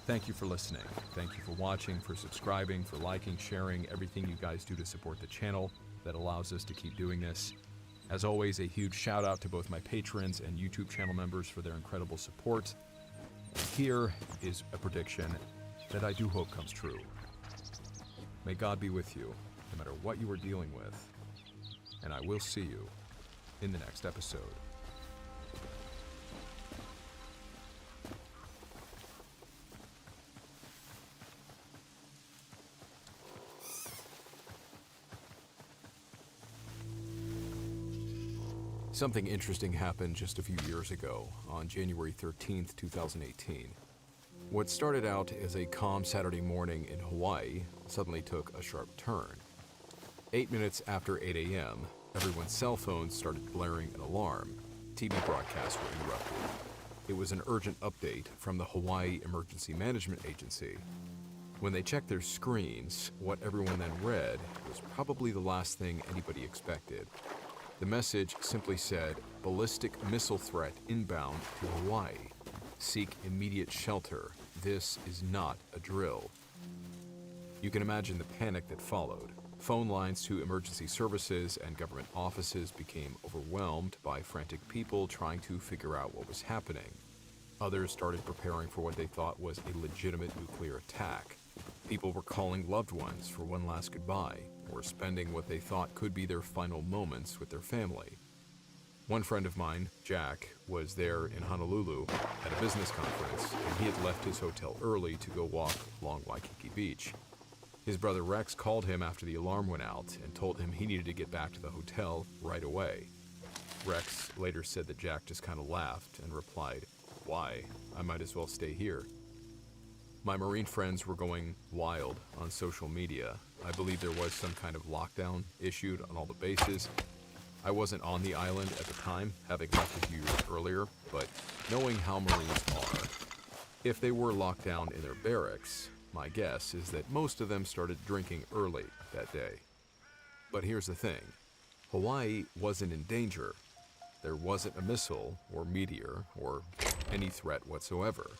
Thank you for listening. Thank you for watching, for subscribing, for liking, sharing, everything you guys do to support the channel that allows us to keep doing this. As always, a huge shout out to both my patrons and YouTube channel members for their incredible support. And here is a prediction that I do hope comes true. May God be with you, no matter what you are dealing with, and I will see you in the next episode. Something interesting happened just a few years ago, on January 13th, 2018. What started out as a calm Saturday morning in Hawaii suddenly took a sharp turn. 8 minutes after 8 a.m., everyone's cell phones started blaring an alarm. TV broadcasts were interrupted. It was an urgent update from the Hawaii Emergency Management Agency. When they checked their screens, what everyone then read was probably the last thing anybody expected. The message simply said, "Ballistic missile threat inbound to Hawaii. Seek immediate shelter. This is not a drill." You can imagine the panic that followed. Phone lines to emergency services and government offices became overwhelmed by frantic people trying to figure out what was happening. Others started preparing for what they thought was a legitimate nuclear attack. People were calling loved ones for one last goodbye, or spending what they thought could be their final moments with their family. One friend of mine, Jack, was there in Honolulu at a business conference, and he had left his hotel early to go walk along Waikiki Beach. His brother Rex called him after the alarm went out and told him he needed to get back to the hotel right away. Rex later said that Jack just kind of laughed and replied, "Why? I might as well stay here." My Marine friends were going wild on social media. I believe there was some kind of lockdown issued on all the bases. I wasn't on the island at the time, having left a few years earlier, but knowing how Marines are, if they were locked down in their barracks, my guess is that most of them started drinking early that day. But here's the thing. Hawaii wasn't in danger. There wasn't a missile or meteor or any threat whatsoever.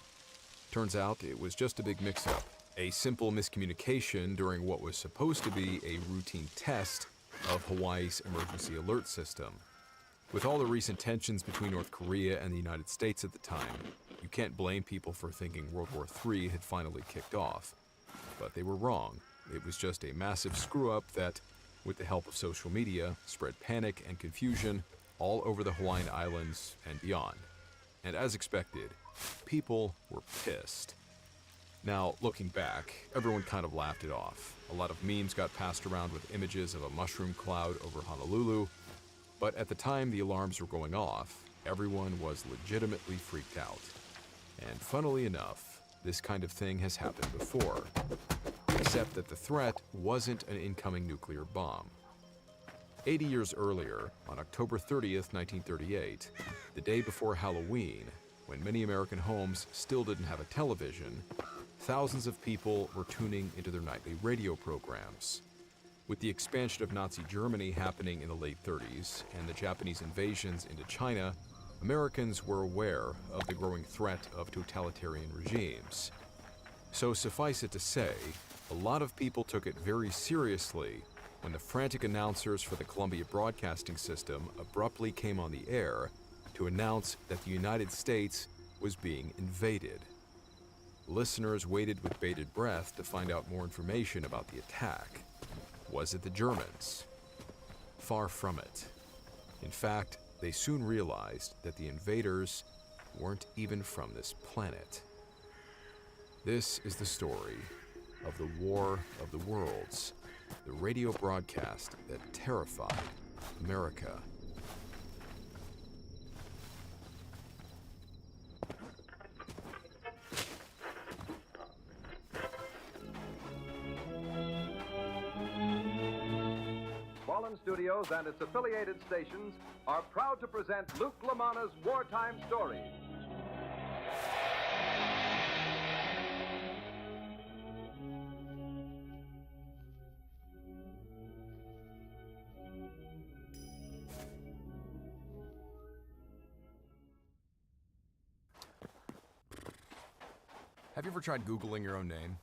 Turns out it was just a big mix-up, a simple miscommunication during what was supposed to be a routine test of Hawaii's emergency alert system. With all the recent tensions between North Korea and the United States at the time, you can't blame people for thinking World War III had finally kicked off. But they were wrong. It was just a massive screw-up that, with the help of social media, spread panic and confusion all over the Hawaiian Islands and beyond. And as expected, people were pissed. Now, looking back, everyone kind of laughed it off. A lot of memes got passed around with images of a mushroom cloud over Honolulu, but at the time the alarms were going off, everyone was legitimately freaked out. And funnily enough, this kind of thing has happened before, except that the threat wasn't an incoming nuclear bomb. 80 years earlier, on October 30th, 1938, the day before Halloween, when many American homes still didn't have a television, thousands of people were tuning into their nightly radio programs. With the expansion of Nazi Germany happening in the late 30s and the Japanese invasions into China, Americans were aware of the growing threat of totalitarian regimes. So suffice it to say, a lot of people took it very seriously when the frantic announcers for the Columbia Broadcasting System abruptly came on the air to announce that the United States was being invaded. Listeners waited with bated breath to find out more information about the attack. Was it the Germans? Far from it. In fact, they soon realized that the invaders weren't even from this planet. This is the story of the War of the Worlds, the radio broadcast that terrified America. Studios and its affiliated stations are proud to present Luke LaManna's Wartime Stories. Have you ever tried Googling your own name?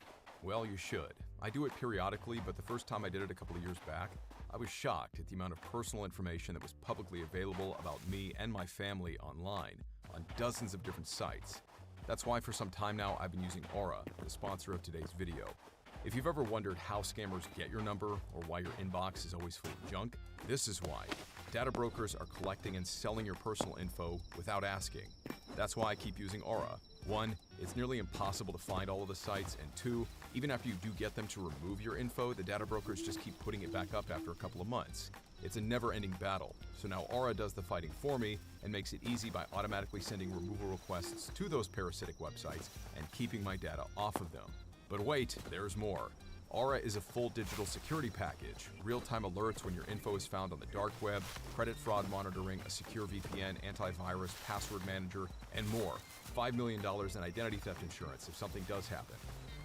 Well, you should. I do it periodically, but the first time I did it a couple of years back, I was shocked at the amount of personal information that was publicly available about me and my family online, on dozens of different sites. That's why for some time now I've been using Aura, the sponsor of today's video. If you've ever wondered how scammers get your number or why your inbox is always full of junk, this is why. Data brokers are collecting and selling your personal info without asking. That's why I keep using Aura. 1, it's nearly impossible to find all of the sites, and 2, even after you do get them to remove your info, the data brokers just keep putting it back up after a couple of months. It's a never-ending battle, so now Aura does the fighting for me and makes it easy by automatically sending removal requests to those parasitic websites and keeping my data off of them. But wait, there's more. Aura is a full digital security package, real-time alerts when your info is found on the dark web, credit fraud monitoring, a secure VPN, antivirus, password manager, and more. $5 million in identity theft insurance if something does happen.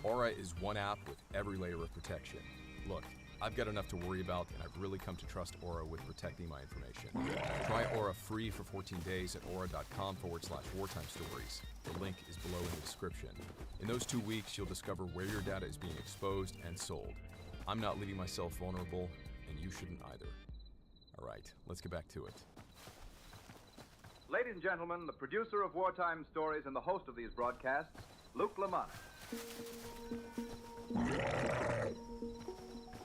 Aura is one app with every layer of protection. Look, I've got enough to worry about, and I've really come to trust Aura with protecting my information. Try Aura free for 14 days at aura.com/wartime stories. The link is below in the description. In those 2 weeks, you'll discover where your data is being exposed and sold. I'm not leaving myself vulnerable, and you shouldn't either. All right, let's get back to it. Ladies and gentlemen, the producer of Wartime Stories and the host of these broadcasts, Luke Lamont.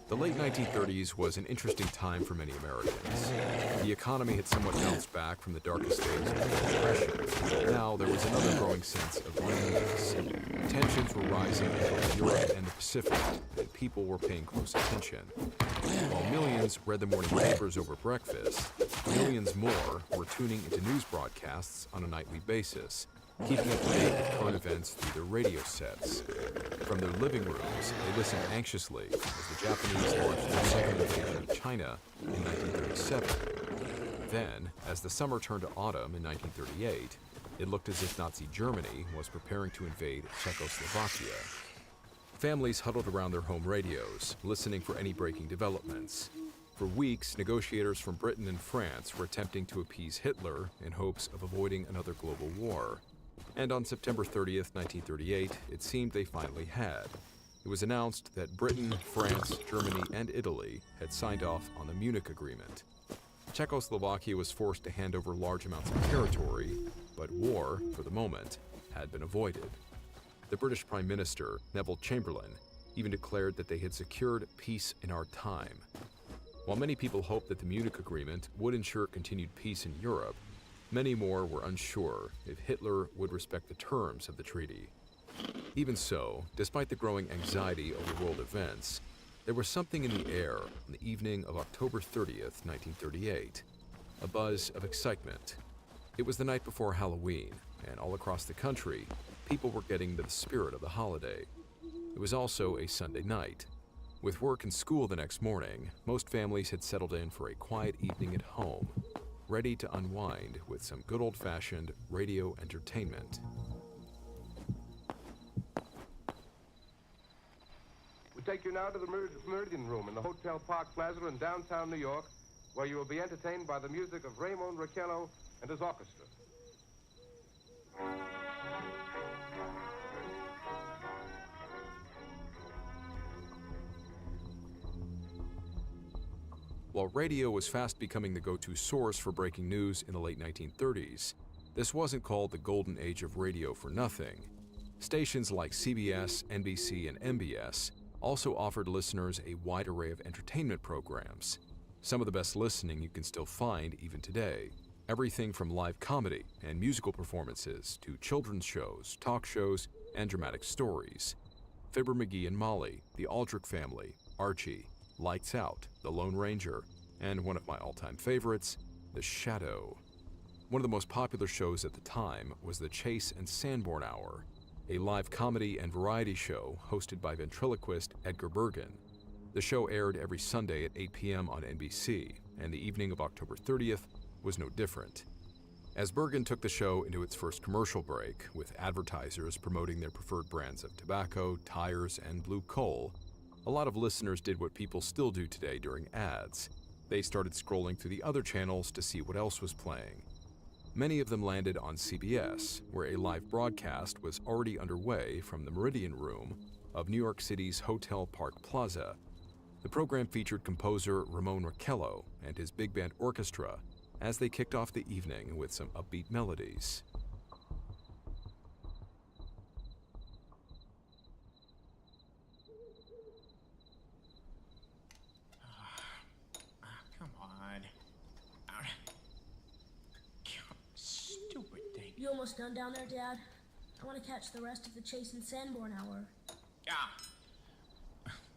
The late 1930s was an interesting time for many Americans. The economy had somewhat bounced back from the darkest days of the Depression. Now there was another growing sense of unease. Tensions were rising in Europe and the Pacific, and people were paying close attention. While millions read the morning papers over breakfast, millions more were tuning into news broadcasts on a nightly basis, keeping up to date with current events through their radio sets. From their living rooms, they listened anxiously as the Japanese launched their second invasion of China in 1937. Then, as the summer turned to autumn in 1938, it looked as if Nazi Germany was preparing to invade Czechoslovakia. Families huddled around their home radios, listening for any breaking developments. For weeks, negotiators from Britain and France were attempting to appease Hitler in hopes of avoiding another global war. And on September 30th, 1938, it seemed they finally had. It was announced that Britain, France, Germany, and Italy had signed off on the Munich Agreement. Czechoslovakia was forced to hand over large amounts of territory, but war, for the moment, had been avoided. The British Prime Minister, Neville Chamberlain, even declared that they had secured peace in our time. While many people hoped that the Munich Agreement would ensure continued peace in Europe, many more were unsure if Hitler would respect the terms of the treaty. Even so, despite the growing anxiety over world events, there was something in the air on the evening of October 30th, 1938, a buzz of excitement. It was the night before Halloween, and all across the country, people were getting into the spirit of the holiday. It was also a Sunday night. With work and school the next morning, most families had settled in for a quiet evening at home, ready to unwind with some good old-fashioned radio entertainment. We take you now to the Meridian Room in the Hotel Park Plaza in downtown New York, where you will be entertained by the music of Raymond Raquello and his orchestra. While radio was fast becoming the go-to source for breaking news in the late 1930s, this wasn't called the golden age of radio for nothing. Stations like CBS, NBC, and MBS also offered listeners a wide array of entertainment programs. Some of the best listening you can still find even today. Everything from live comedy and musical performances to children's shows, talk shows, and dramatic stories. Fibber McGee and Molly, The Aldrich Family, Archie, Lights Out, The Lone Ranger, and one of my all-time favorites, The Shadow. One of the most popular shows at the time was the Chase and Sanborn Hour, a live comedy and variety show hosted by ventriloquist Edgar Bergen. The show aired every Sunday at 8 p.m. on NBC, and the evening of October 30th was no different. As Bergen took the show into its first commercial break, with advertisers promoting their preferred brands of tobacco, tires, and blue coal, a lot of listeners did what people still do today during ads. They started scrolling through the other channels to see what else was playing. Many of them landed on CBS, where a live broadcast was already underway from the Meridian Room of New York City's Hotel Park Plaza. The program featured composer Raymond Raquello and his big band orchestra as they kicked off the evening with some upbeat melodies. Come on. Stupid thing. You almost done down there, Dad? I want to catch the rest of the Chase and Sanborn Hour.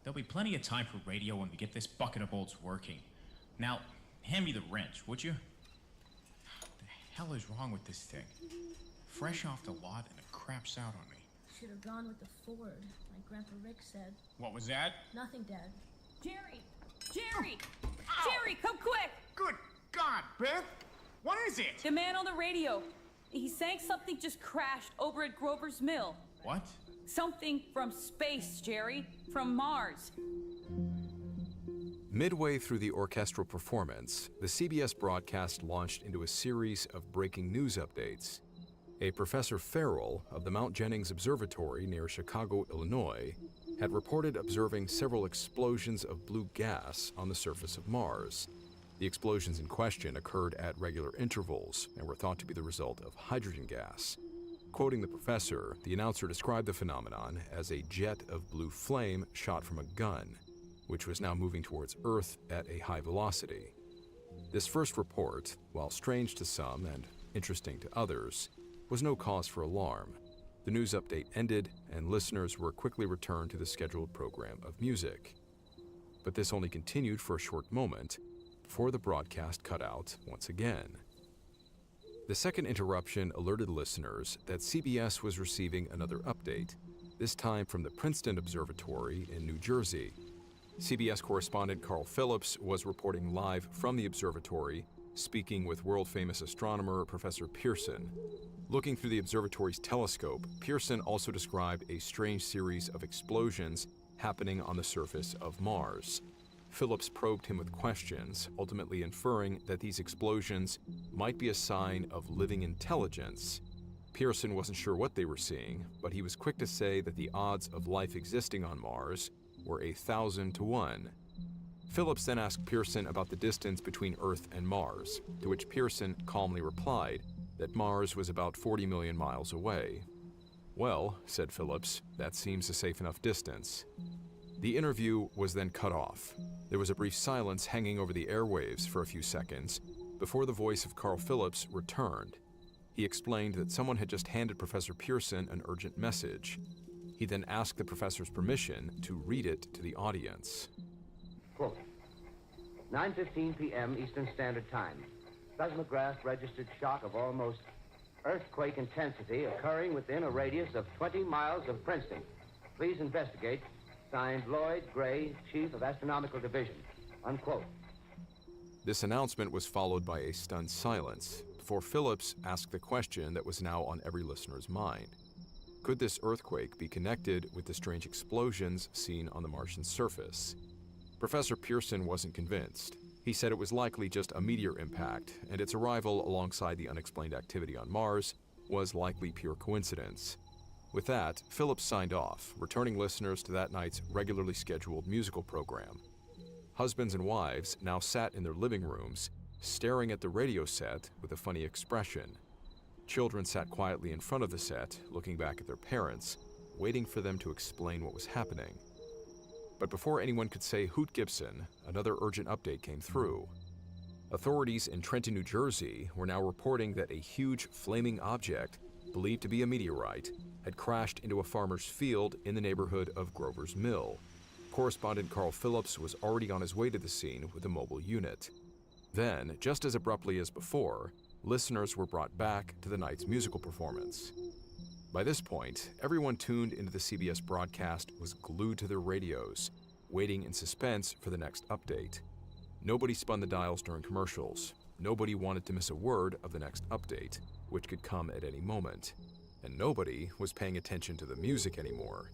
There'll be plenty of time for radio when we get this bucket of bolts working. Now, hand me the wrench, would you? What the hell is wrong with this thing? Fresh off the lot and it craps out on me. Should have gone with the Ford, like Grandpa Rick said. What was that? Nothing, Dad. Jerry! Jerry! Jerry, come quick! Good God, Beth! What is it? The man on the radio. He's saying something just crashed over at Grover's Mill. What? Something from space, Jerry. From Mars. Midway through the orchestral performance, the CBS broadcast launched into a series of breaking news updates. A Professor Farrell of the Mount Jennings Observatory near Chicago, Illinois, had reported observing several explosions of blue gas on the surface of Mars. The explosions in question occurred at regular intervals and were thought to be the result of hydrogen gas. Quoting the professor, the announcer described the phenomenon as a jet of blue flame shot from a gun, which was now moving towards Earth at a high velocity. This first report, while strange to some and interesting to others, was no cause for alarm. The news update ended, and listeners were quickly returned to the scheduled program of music. But this only continued for a short moment before the broadcast cut out once again. The second interruption alerted listeners that CBS was receiving another update, this time from the Princeton Observatory in New Jersey. CBS correspondent Carl Phillips was reporting live from the observatory, speaking with world-famous astronomer Professor Pearson. Looking through the observatory's telescope, Pearson also described a strange series of explosions happening on the surface of Mars. Phillips probed him with questions, ultimately inferring that these explosions might be a sign of living intelligence. Pearson wasn't sure what they were seeing, but he was quick to say that the odds of life existing on Mars were 1,000 to 1. Phillips then asked Pearson about the distance between Earth and Mars, to which Pearson calmly replied that Mars was about 40 million miles away. "Well," said Phillips, "that seems a safe enough distance." The interview was then cut off. There was a brief silence hanging over the airwaves for a few seconds before the voice of Carl Phillips returned. He explained that someone had just handed Professor Pearson an urgent message. He then asked the professor's permission to read it to the audience. Quote, 9:15 p.m. Eastern Standard Time. Seismograph registered shock of almost earthquake intensity occurring within a radius of 20 miles of Princeton. Please investigate. Signed, Lloyd Gray, Chief of Astronomical Division. Unquote. This announcement was followed by a stunned silence before Phillips asked the question that was now on every listener's mind. Could this earthquake be connected with the strange explosions seen on the Martian surface? Professor Pearson wasn't convinced. He said it was likely just a meteor impact, and its arrival alongside the unexplained activity on Mars was likely pure coincidence. With that, Phillips signed off, returning listeners to that night's regularly scheduled musical program. Husbands and wives now sat in their living rooms, staring at the radio set with a funny expression. Children sat quietly in front of the set, looking back at their parents, waiting for them to explain what was happening. But before anyone could say Hoot Gibson, another urgent update came through. Authorities in Trenton, New Jersey were now reporting that a huge flaming object, believed to be a meteorite, had crashed into a farmer's field in the neighborhood of Grover's Mill. Correspondent Carl Phillips was already on his way to the scene with a mobile unit. Then, just as abruptly as before, listeners were brought back to the night's musical performance. By this point, everyone tuned into the CBS broadcast was glued to their radios, waiting in suspense for the next update. Nobody spun the dials during commercials. Nobody wanted to miss a word of the next update, which could come at any moment. And nobody was paying attention to the music anymore.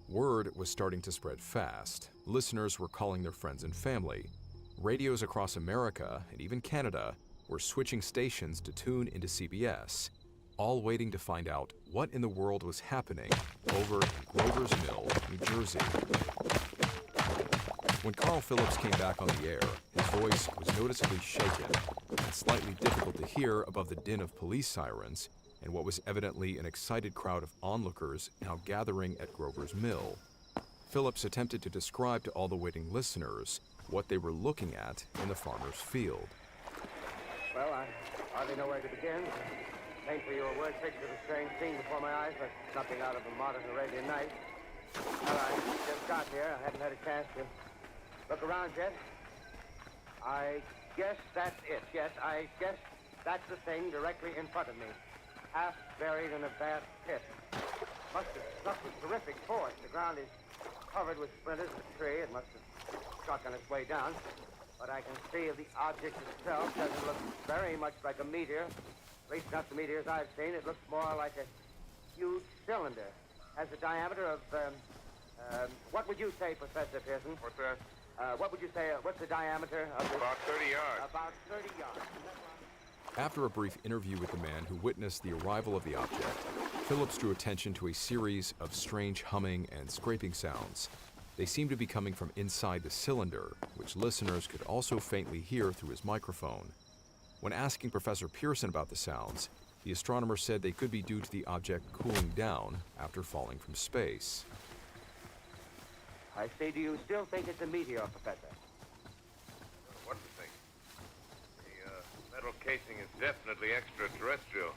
Word was starting to spread fast. Listeners were calling their friends and family. Radios across America, and even Canada, were switching stations to tune into CBS, all waiting to find out what in the world was happening over in Grover's Mill, New Jersey. When Carl Phillips came back on the air, his voice was noticeably shaken and slightly difficult to hear above the din of police sirens and what was evidently an excited crowd of onlookers now gathering at Grover's Mill. Phillips attempted to describe to all the waiting listeners what they were looking at in the farmer's field. Well, I hardly know where to begin. Painfully, your word picture of a strange scene before my eyes, but something out of a modern Arabian night. Well, I just got here. I hadn't had a chance to look around yet. I guess that's it. Yes, I guess that's the thing directly in front of me. Half buried in a vast pit. Must have struck with terrific force. The ground is covered with splinters of a tree. It must have struck on its way down. What I can see of the object itself doesn't look very much like a meteor. At least not the meteors I've seen. It looks more like a huge cylinder. Has a diameter of, what would you say, Professor Pearson? What's that? What would you say, what's the diameter of this? About 30 yards. About 30 yards. After a brief interview with the man who witnessed the arrival of the object, Phillips drew attention to a series of strange humming and scraping sounds. They seemed to be coming from inside the cylinder, which listeners could also faintly hear through his microphone. When asking Professor Pearson about the sounds, the astronomer said they could be due to the object cooling down after falling from space. I say, do you still think it's a meteor, Professor? What to think? The metal casing is definitely extraterrestrial.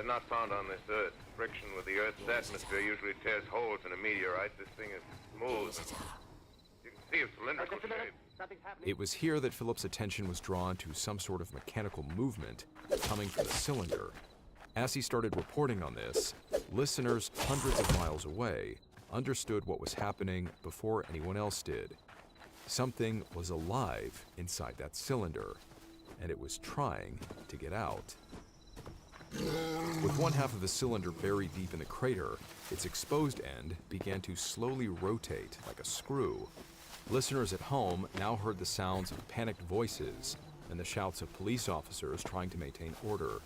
Not found on this Earth. Friction with the Earth's atmosphere usually tears holes in a meteorite. This thing is smooth. You can see its cylindrical shape. It was here that Phillips' attention was drawn to some sort of mechanical movement coming from the cylinder. As he started reporting on this, listeners hundreds of miles away understood what was happening before anyone else did. Something was alive inside that cylinder, and it was trying to get out. With one half of the cylinder buried deep in the crater, its exposed end began to slowly rotate like a screw. Listeners at home now heard the sounds of panicked voices and the shouts of police officers trying to maintain order.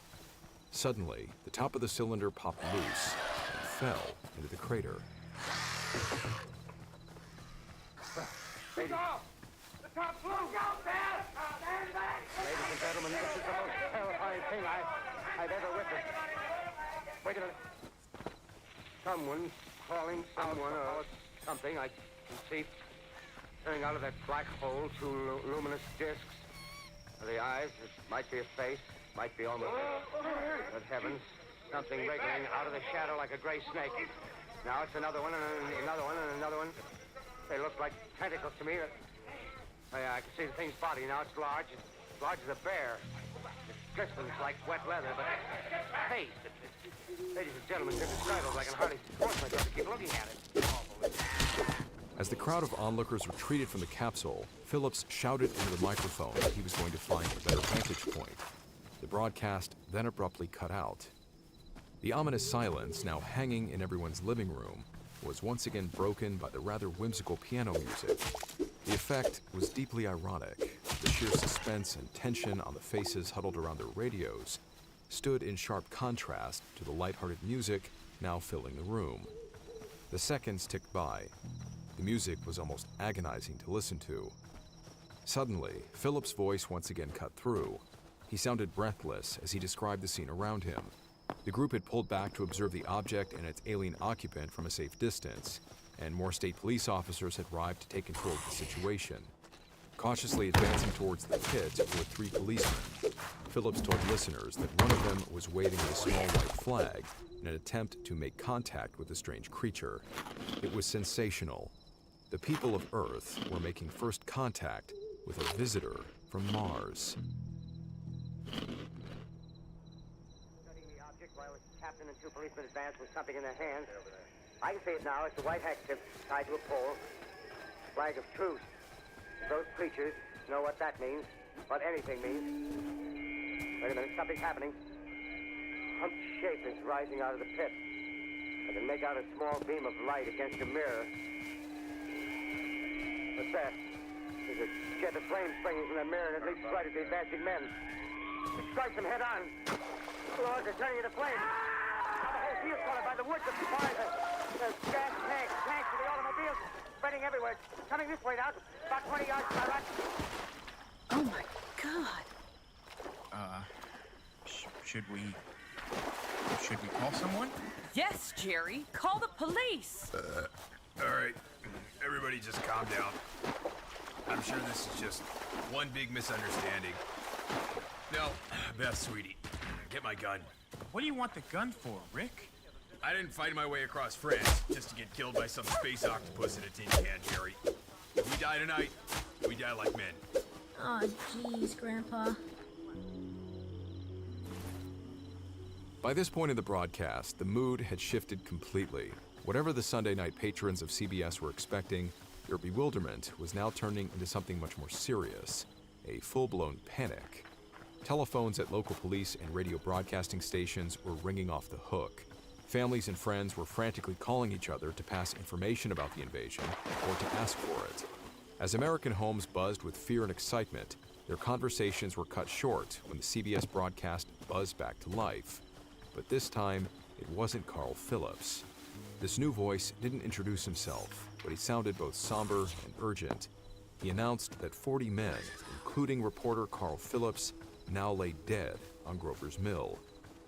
Suddenly, the top of the cylinder popped loose and fell into the crater. Ladies, the top blew! Ladies and gentlemen, this is the most terrifying thing I've ever witnessed. Wait a minute. Someone calling someone or something, I can see coming out of that black hole, two luminous discs. The eyes, it might be a face, might be almost but heavens, something wriggling out of the shadow like a gray snake. Now it's another one, and another one, and another one. They look like tentacles to me. I can see the thing's body now. It's large as a bear. It glistens like wet leather, but face, ladies and gentlemen, it's indescribable. I can hardly force myself to keep looking at it. As the crowd of onlookers retreated from the capsule, Phillips shouted into the microphone that he was going to find a better vantage point. The broadcast then abruptly cut out. The ominous silence, now hanging in everyone's living room, was once again broken by the rather whimsical piano music. The effect was deeply ironic. The sheer suspense and tension on the faces huddled around their radios stood in sharp contrast to the lighthearted music now filling the room. The seconds ticked by. The music was almost agonizing to listen to. Suddenly, Philip's voice once again cut through. He sounded breathless as he described the scene around him. The group had pulled back to observe the object and its alien occupant from a safe distance, and more state police officers had arrived to take control of the situation. Cautiously advancing towards the pit were 3 policemen. Phillips told listeners that one of them was waving a small white flag in an attempt to make contact with the strange creature. It was sensational. The people of Earth were making first contact with a visitor from Mars. Studying the object while the captain and 2 policemen advanced with something in their hands. I can see it now. It's a white handkerchief tied to a pole. Flag of truce. Those creatures know what that means, what anything means. Wait a minute, something's happening. Humped shape is rising out of the pit. I can make out a small beam of light against a mirror. What's that? There's a jet of flame springing from the mirror, and it leaps right at the advancing men. It strikes them head on. Lord, they're turning into flames. Now the whole field's covered by the woods of fire. There's gas tanks for the automobiles spreading everywhere. It's coming this way now, about 20 yards to my right. Oh my God. Should we call someone? Yes, Jerry. Call the police. All right. Everybody just calm down. I'm sure this is just one big misunderstanding. No, Beth, sweetie, get my gun. What do you want the gun for, Rick? I didn't fight my way across France just to get killed by some space octopus in a tin can, Jerry. If we die tonight, we die like men. Aw, jeez, Grandpa. By this point in the broadcast, the mood had shifted completely. Whatever the Sunday night patrons of CBS were expecting, their bewilderment was now turning into something much more serious, a full-blown panic. Telephones at local police and radio broadcasting stations were ringing off the hook. Families and friends were frantically calling each other to pass information about the invasion or to ask for it. As American homes buzzed with fear and excitement, their conversations were cut short when the CBS broadcast buzzed back to life. But this time, it wasn't Carl Phillips. This new voice didn't introduce himself, but he sounded both somber and urgent. He announced that 40 men, including reporter Carl Phillips, now lay dead on Grover's Mill,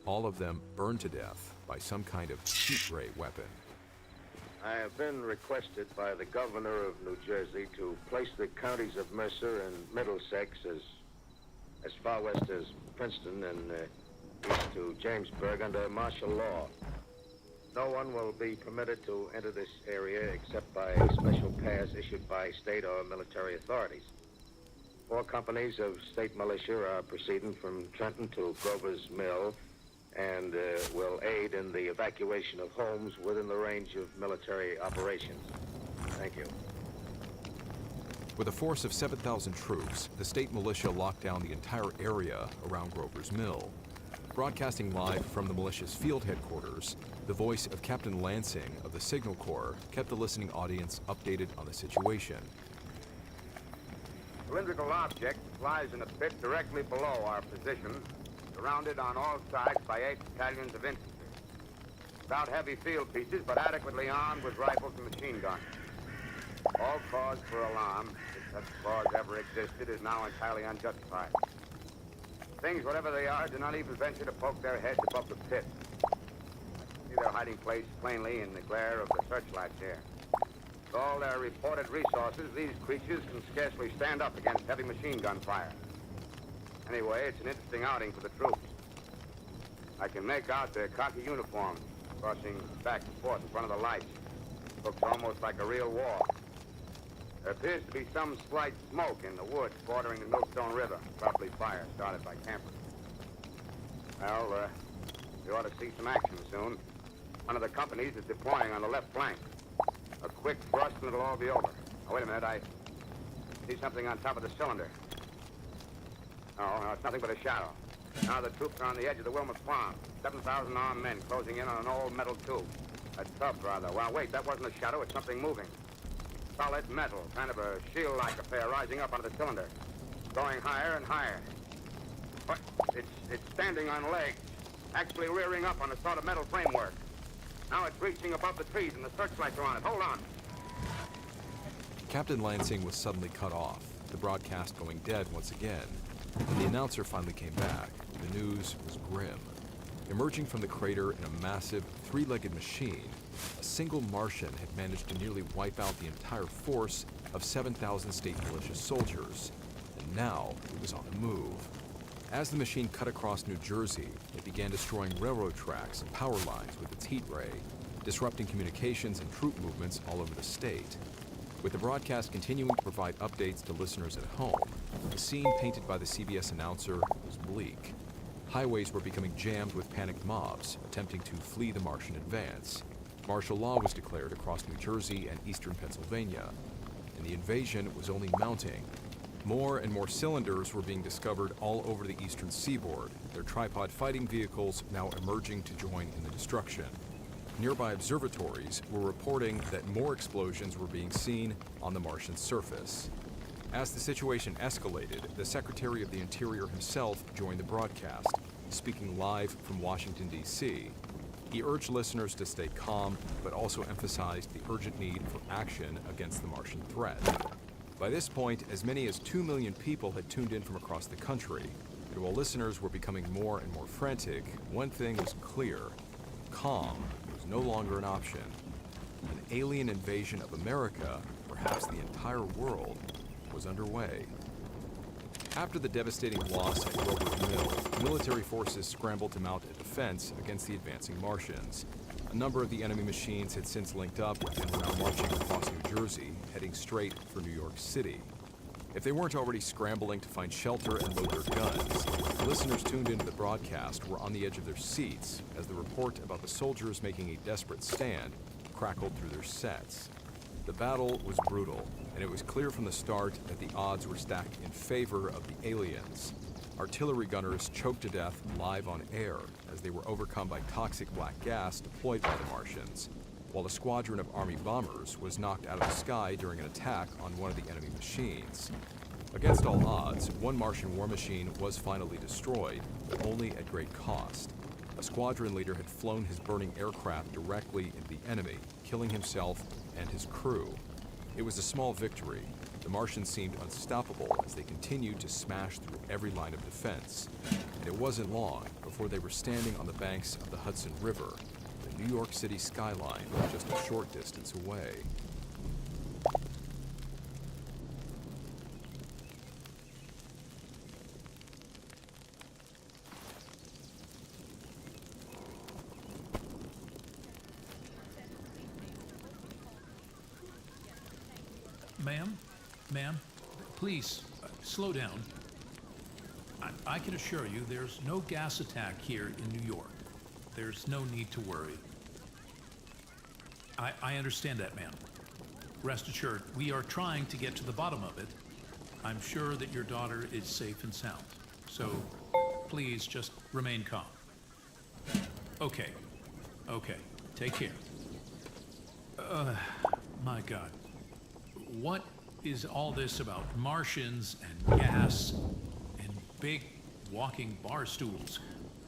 all of them burned to death by some kind of heat ray weapon. I have been requested by the governor of New Jersey to place the counties of Mercer and Middlesex as far west as Princeton and east to Jamesburg under martial law. No one will be permitted to enter this area except by a special pass issued by state or military authorities. 4 companies of state militia are proceeding from Trenton to Grover's Mill and will aid in the evacuation of homes within the range of military operations. Thank you. With a force of 7,000 troops, the state militia locked down the entire area around Grover's Mill. Broadcasting live from the militia's field headquarters, the voice of Captain Lansing of the Signal Corps kept the listening audience updated on the situation. Cylindrical object lies in a pit directly below our position, surrounded on all sides by 8 battalions of infantry. Without heavy field pieces, but adequately armed with rifles and machine guns. All cause for alarm, if such cause ever existed, is now entirely unjustified. Things, whatever they are, do not even venture to poke their heads above the pit. See their hiding place plainly in the glare of the searchlights here. With all their reported resources, these creatures can scarcely stand up against heavy machine gun fire. Anyway, it's an interesting outing for the troops. I can make out their khaki uniforms crossing back and forth in front of the lights. Looks almost like a real war. There appears to be some slight smoke in the woods bordering the Millstone River, probably fire started by campers. Well, we ought to see some action soon. One of the companies is deploying on the left flank. A quick thrust and it'll all be over. Now, wait a minute, I see something on top of the cylinder. No, it's nothing but a shadow. Now the troops are on the edge of the Wilmot Farm. 7,000 armed men closing in on an old metal tube. A tub, rather. Well, wait, that wasn't a shadow, it's something moving. Solid metal, kind of a shield-like affair rising up out of the cylinder. Going higher and higher. But it's standing on legs, actually rearing up on a sort of metal framework. Now it's reaching above the trees and the searchlights are on it. Hold on. Captain Lansing was suddenly cut off, the broadcast going dead once again. When the announcer finally came back, the news was grim. Emerging from the crater in a massive, 3-legged machine, a single Martian had managed to nearly wipe out the entire force of 7,000 state militia soldiers, and now it was on the move. As the machine cut across New Jersey, it began destroying railroad tracks and power lines with its heat ray, disrupting communications and troop movements all over the state. With the broadcast continuing to provide updates to listeners at home, the scene painted by the CBS announcer was bleak. Highways were becoming jammed with panicked mobs attempting to flee the Martian advance. Martial law was declared across New Jersey and eastern Pennsylvania, and the invasion was only mounting. More and more cylinders were being discovered all over the eastern seaboard, their tripod fighting vehicles now emerging to join in the destruction. Nearby observatories were reporting that more explosions were being seen on the Martian surface. As the situation escalated, the Secretary of the Interior himself joined the broadcast, speaking live from Washington, D.C. He urged listeners to stay calm, but also emphasized the urgent need for action against the Martian threat. By this point, as many as 2 million people had tuned in from across the country, and while listeners were becoming more and more frantic, one thing was clear: calm was no longer an option. An alien invasion of America, perhaps the entire world, was underway. After the devastating loss at Grover's Mill, military forces scrambled to mount a defense against the advancing Martians. A number of the enemy machines had since linked up and were now marching across New Jersey, heading straight for New York City. If they weren't already scrambling to find shelter and load their guns, the listeners tuned into the broadcast were on the edge of their seats as the report about the soldiers making a desperate stand crackled through their sets. The battle was brutal, and it was clear from the start that the odds were stacked in favor of the aliens. Artillery gunners choked to death live on air as they were overcome by toxic black gas deployed by the Martians, while a squadron of Army bombers was knocked out of the sky during an attack on one of the enemy machines. Against all odds, one Martian war machine was finally destroyed, but only at great cost. a squadron leader had flown his burning aircraft directly into the enemy, killing himself and his crew. It was a small victory. The Martians seemed unstoppable as they continued to smash through every line of defense. And it wasn't long before they were standing on the banks of the Hudson River, the New York City skyline just a short distance away. Ma'am, please, slow down. I can assure you there's no gas attack here in New York. There's no need to worry. I understand that, ma'am. Rest assured, we are trying to get to the bottom of it. I'm sure that your daughter is safe and sound. So, please just remain calm. Okay. Take care. My God. What is all this about Martians and gas and big walking bar stools?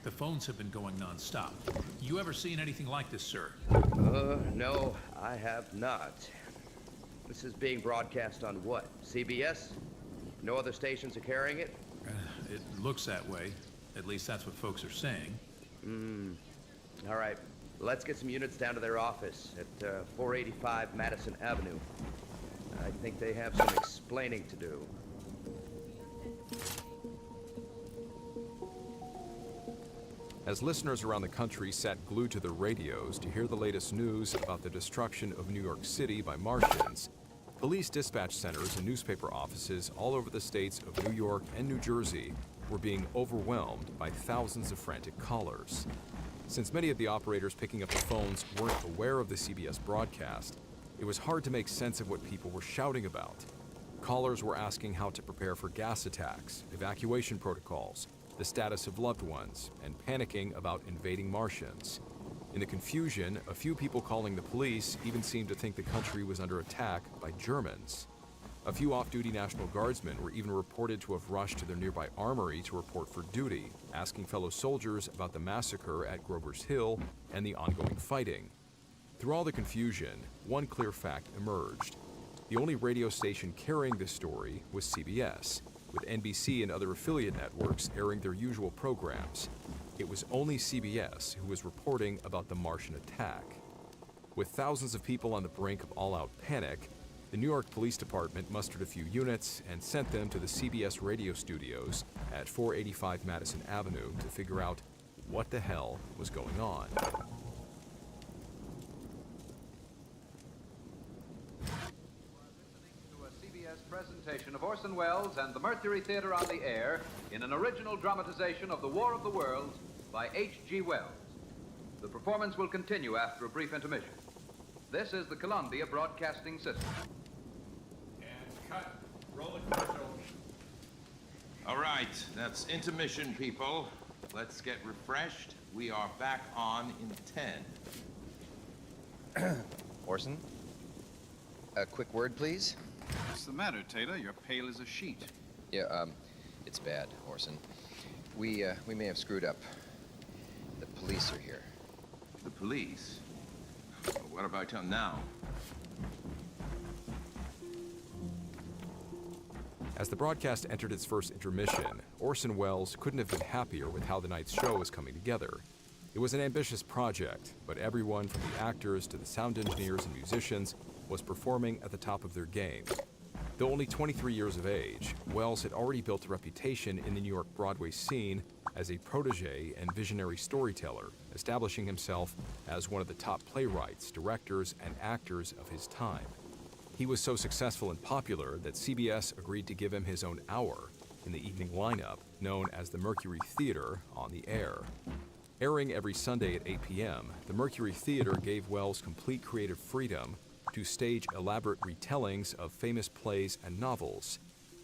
The phones have been going non-stop. You ever seen anything like this, sir? No, I have not. This is being broadcast on what? CBS? No other stations are carrying it? It looks that way. At least that's what folks are saying. All right. Let's get some units down to their office at 485 Madison Avenue. I think they have some explaining to do. As listeners around the country sat glued to their radios to hear the latest news about the destruction of New York City by Martians, police dispatch centers and newspaper offices all over the states of New York and New Jersey were being overwhelmed by thousands of frantic callers. Since many of the operators picking up the phones weren't aware of the CBS broadcast, it was hard to make sense of what people were shouting about. Callers were asking how to prepare for gas attacks, evacuation protocols, the status of loved ones, and panicking about invading Martians. In the confusion, a few people calling the police even seemed to think the country was under attack by Germans. A few off-duty National Guardsmen were even reported to have rushed to their nearby armory to report for duty, asking fellow soldiers about the massacre at Grover's Hill and the ongoing fighting. Through all the confusion, one clear fact emerged. The only radio station carrying this story was CBS, with NBC and other affiliate networks airing their usual programs. It was only CBS who was reporting about the Martian attack. With thousands of people on the brink of all-out panic, the New York Police Department mustered a few units and sent them to the CBS radio studios at 485 Madison Avenue to figure out what the hell was going on. Presentation of Orson Welles and the Mercury Theater on the Air in an original dramatization of The War of the Worlds by H.G. Wells. The performance will continue after a brief intermission. This is the Columbia Broadcasting System. And cut. Roll the commercial. All right, that's intermission, people. Let's get refreshed. We are back on in 10. Orson? A quick word, please. What's the matter, Taylor? You're pale as a sheet. Yeah, it's bad, Orson. We may have screwed up. The police are here. The police? What about till now? As the broadcast entered its first intermission, Orson Welles couldn't have been happier with how the night's show was coming together. It was an ambitious project, but everyone from the actors to the sound engineers and musicians was performing at the top of their game. Though only 23 years of age, Welles had already built a reputation in the New York Broadway scene as a protege and visionary storyteller, establishing himself as one of the top playwrights, directors, and actors of his time. He was so successful and popular that CBS agreed to give him his own hour in the evening lineup, known as the Mercury Theater, on the air. Airing every Sunday at 8 p.m., the Mercury Theater gave Welles complete creative freedom to stage elaborate retellings of famous plays and novels.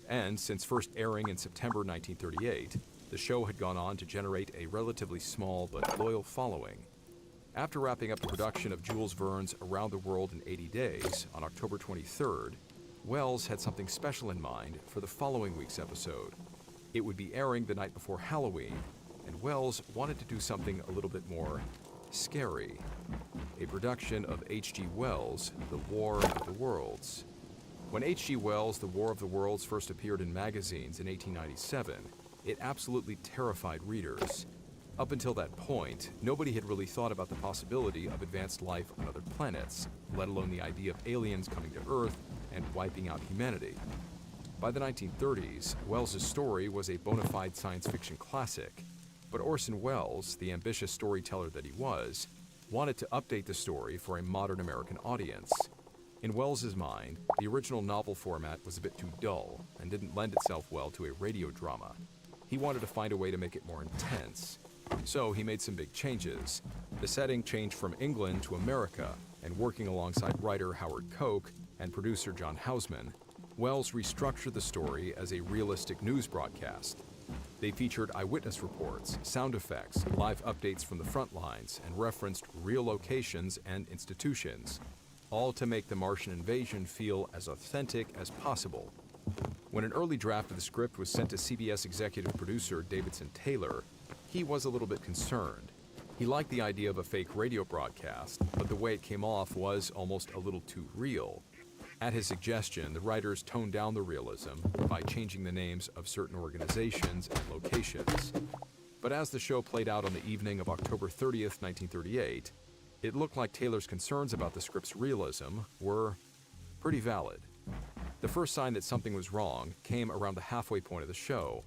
And since first airing in September 1938, the show had gone on to generate a relatively small but loyal following. After wrapping up the production of Jules Verne's Around the World in 80 Days on October 23rd, Welles had something special in mind for the following week's episode. It would be airing the night before Halloween, and Wells wanted to do something a little bit more scary. A production of H.G. Wells' The War of the Worlds. When H.G. Wells' The War of the Worlds first appeared in magazines in 1897, it absolutely terrified readers. Up until that point, nobody had really thought about the possibility of advanced life on other planets, let alone the idea of aliens coming to Earth and wiping out humanity. By the 1930s, Wells' story was a bona fide science fiction classic, but Orson Welles, the ambitious storyteller that he was, wanted to update the story for a modern American audience. In Welles' mind, the original novel format was a bit too dull and didn't lend itself well to a radio drama. He wanted to find a way to make it more intense. So he made some big changes. The setting changed from England to America, and working alongside writer Howard Koch and producer John Houseman, Welles restructured the story as a realistic news broadcast. They featured eyewitness reports, sound effects, live updates from the front lines, and referenced real locations and institutions, all to make the Martian invasion feel as authentic as possible. When an early draft of the script was sent to CBS executive producer Davidson Taylor, he was a little bit concerned. He liked the idea of a fake radio broadcast, but the way it came off was almost a little too real. At his suggestion, the writers toned down the realism by changing the names of certain organizations and locations. But as the show played out on the evening of October 30th, 1938, it looked like Taylor's concerns about the script's realism were pretty valid. The first sign that something was wrong came around the halfway point of the show.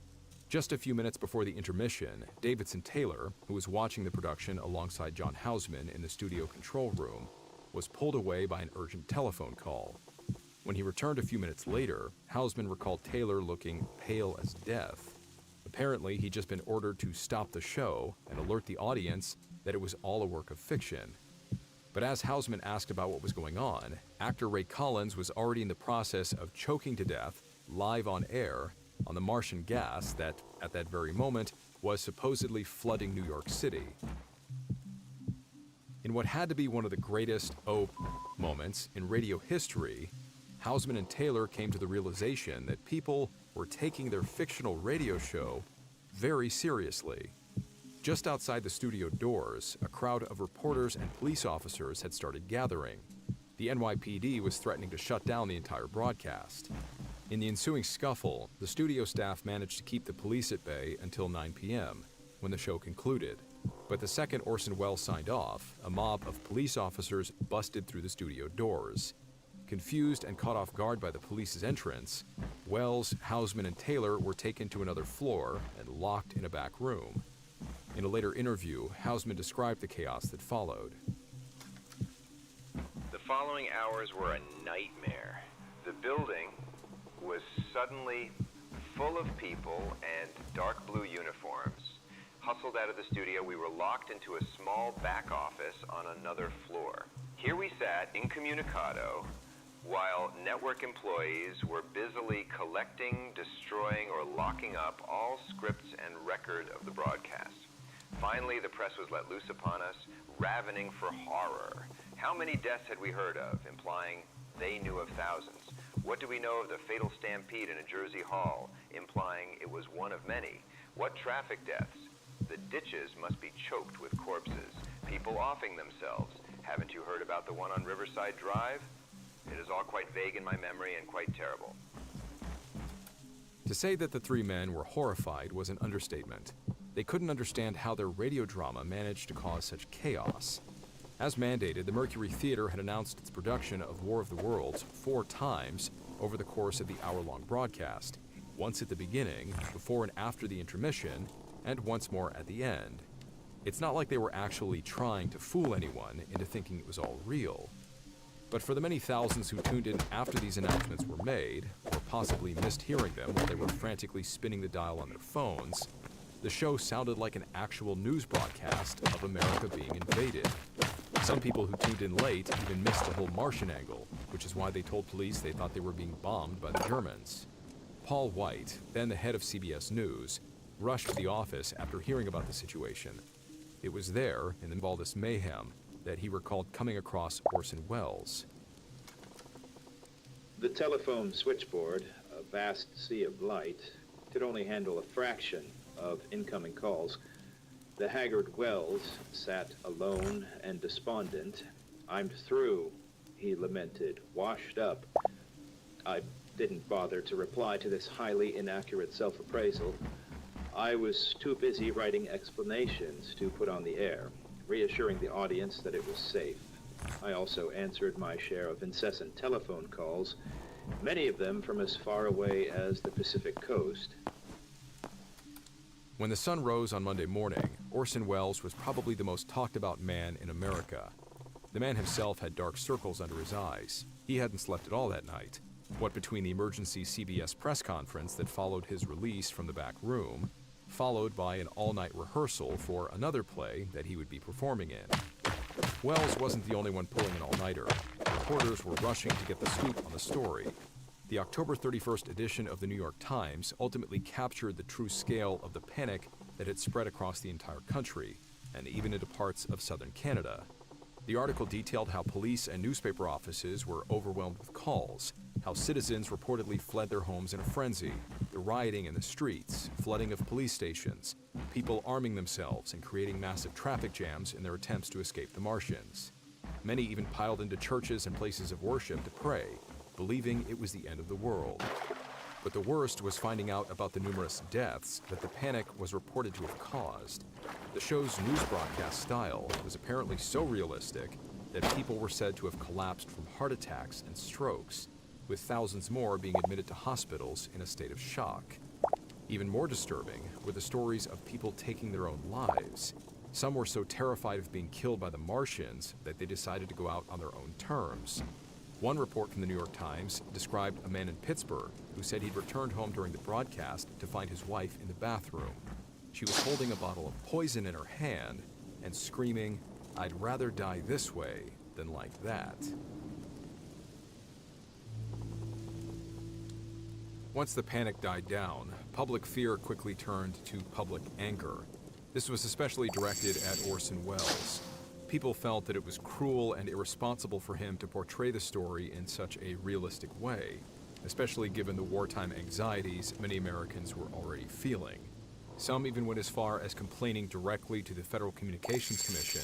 Just a few minutes before the intermission, Davidson Taylor, who was watching the production alongside John Houseman in the studio control room, was pulled away by an urgent telephone call. When he returned a few minutes later, Houseman recalled Taylor looking pale as death. Apparently, he'd just been ordered to stop the show and alert the audience that it was all a work of fiction. But as Houseman asked about what was going on, actor Ray Collins was already in the process of choking to death, live on air, on the Martian gas that, at that very moment, was supposedly flooding New York City. In what had to be one of the greatest moments in radio history, Houseman and Taylor came to the realization that people were taking their fictional radio show very seriously. Just outside the studio doors, a crowd of reporters and police officers had started gathering. The NYPD was threatening to shut down the entire broadcast. In the ensuing scuffle, the studio staff managed to keep the police at bay until 9 p.m., when the show concluded. But the second Orson Welles signed off, a mob of police officers busted through the studio doors. Confused and caught off guard by the police's entrance, Welles, Houseman, and Taylor were taken to another floor and locked in a back room. In a later interview, Houseman described the chaos that followed. The following hours were a nightmare. The building was suddenly full of people and dark blue uniforms. Hustled out of the studio, we were locked into a small back office on another floor. Here we sat incommunicado while network employees were busily collecting, destroying, or locking up all scripts and record of the broadcast. Finally, the press was let loose upon us, ravening for horror. How many deaths had we heard of, implying they knew of thousands? What do we know of the fatal stampede in a Jersey hall, implying it was one of many? What traffic deaths? The ditches must be choked with corpses, people offing themselves. Haven't you heard about the one on Riverside Drive? It is all quite vague in my memory and quite terrible. To say that the three men were horrified was an understatement. They couldn't understand how their radio drama managed to cause such chaos. As mandated, the Mercury Theater had announced its production of War of the Worlds 4 times over the course of the hour-long broadcast, once at the beginning, before and after the intermission, and once more at the end. It's not like they were actually trying to fool anyone into thinking it was all real. But for the many thousands who tuned in after these announcements were made, or possibly missed hearing them while they were frantically spinning the dial on their phones, the show sounded like an actual news broadcast of America being invaded. Some people who tuned in late even missed the whole Martian angle, which is why they told police they thought they were being bombed by the Germans. Paul White, then the head of CBS News, rushed to the office after hearing about the situation. It was there, in all this mayhem, that he recalled coming across Orson Welles. The telephone switchboard, a vast sea of light, could only handle a fraction of incoming calls. The haggard Wells sat alone and despondent. "I'm through," he lamented, "washed up." I didn't bother to reply to this highly inaccurate self-appraisal. I was too busy writing explanations to put on the air, reassuring the audience that it was safe. I also answered my share of incessant telephone calls, many of them from as far away as the Pacific coast. When the sun rose on Monday morning, Orson Welles was probably the most talked about man in America. The man himself had dark circles under his eyes. He hadn't slept at all that night. What between the emergency CBS press conference that followed his release from the back room, followed by an all-night rehearsal for another play that he would be performing in. Welles wasn't the only one pulling an all-nighter. Reporters were rushing to get the scoop on the story. The October 31st edition of the New York Times ultimately captured the true scale of the panic that had spread across the entire country, and even into parts of southern Canada. The article detailed how police and newspaper offices were overwhelmed with calls, how citizens reportedly fled their homes in a frenzy, the rioting in the streets, flooding of police stations, people arming themselves and creating massive traffic jams in their attempts to escape the Martians. Many even piled into churches and places of worship to pray, believing it was the end of the world. But the worst was finding out about the numerous deaths that the panic was reported to have caused. The show's news broadcast style was apparently so realistic that people were said to have collapsed from heart attacks and strokes, with thousands more being admitted to hospitals in a state of shock. Even more disturbing were the stories of people taking their own lives. Some were so terrified of being killed by the Martians that they decided to go out on their own terms. One report from the New York Times described a man in Pittsburgh who said he'd returned home during the broadcast to find his wife in the bathroom. She was holding a bottle of poison in her hand and screaming, "I'd rather die this way than like that." Once the panic died down, public fear quickly turned to public anger. This was especially directed at Orson Welles. People felt that it was cruel and irresponsible for him to portray the story in such a realistic way, especially given the wartime anxieties many Americans were already feeling. Some even went as far as complaining directly to the Federal Communications Commission,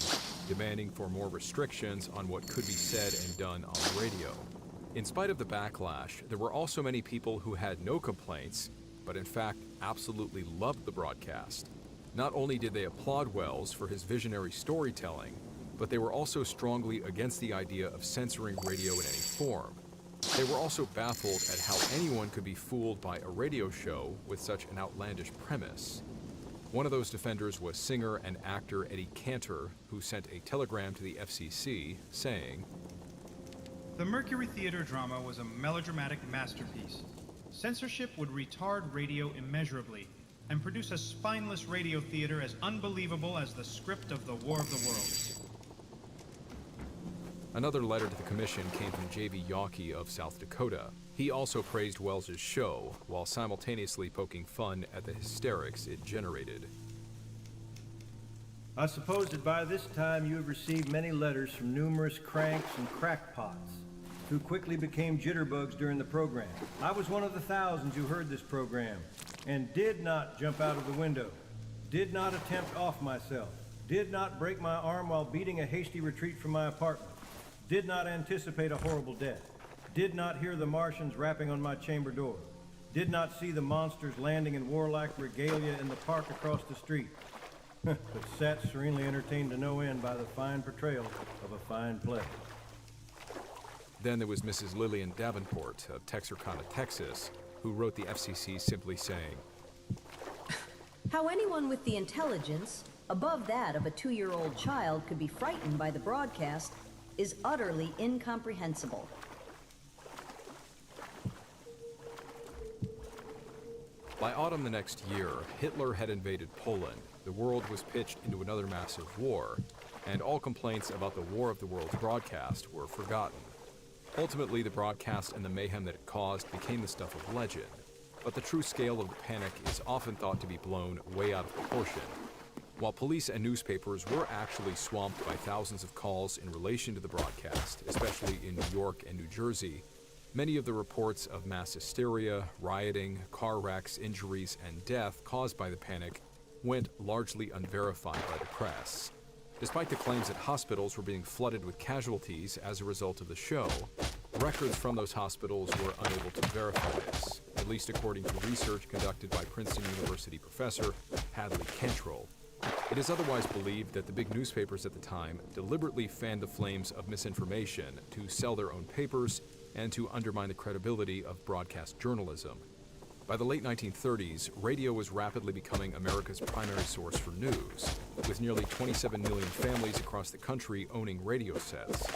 demanding for more restrictions on what could be said and done on the radio. In spite of the backlash, there were also many people who had no complaints, but in fact absolutely loved the broadcast. Not only did they applaud Welles for his visionary storytelling, but they were also strongly against the idea of censoring radio in any form. They were also baffled at how anyone could be fooled by a radio show with such an outlandish premise. One of those defenders was singer and actor Eddie Cantor, who sent a telegram to the FCC saying, "The Mercury Theater drama was a melodramatic masterpiece. Censorship would retard radio immeasurably and produce a spineless radio theater as unbelievable as the script of The War of the Worlds." Another letter to the commission came from J.B. Yawkey of South Dakota. He also praised Wells's show, while simultaneously poking fun at the hysterics it generated. "I suppose that by this time you have received many letters from numerous cranks and crackpots who quickly became jitterbugs during the program. I was one of the thousands who heard this program and did not jump out of the window, did not attempt off myself, did not break my arm while beating a hasty retreat from my apartment, did not anticipate a horrible death, did not hear the Martians rapping on my chamber door, did not see the monsters landing in warlike regalia in the park across the street, but sat serenely entertained to no end by the fine portrayal of a fine play." Then there was Mrs. Lillian Davenport of Texarkana, Texas, who wrote the FCC simply saying, "How anyone with the intelligence, above that of a 2-year-old child, could be frightened by the broadcast is utterly incomprehensible." By autumn the next year, Hitler had invaded Poland, the world was pitched into another massive war, and all complaints about the War of the Worlds broadcast were forgotten. Ultimately, the broadcast and the mayhem that it caused became the stuff of legend, but the true scale of the panic is often thought to be blown way out of proportion. While police and newspapers were actually swamped by thousands of calls in relation to the broadcast, especially in New York and New Jersey, many of the reports of mass hysteria, rioting, car wrecks, injuries, and death caused by the panic went largely unverified by the press. Despite the claims that hospitals were being flooded with casualties as a result of the show, records from those hospitals were unable to verify this, at least according to research conducted by Princeton University professor Hadley Cantrell. It is otherwise believed that the big newspapers at the time deliberately fanned the flames of misinformation to sell their own papers and to undermine the credibility of broadcast journalism. By the late 1930s, radio was rapidly becoming America's primary source for news, with nearly 27 million families across the country owning radio sets,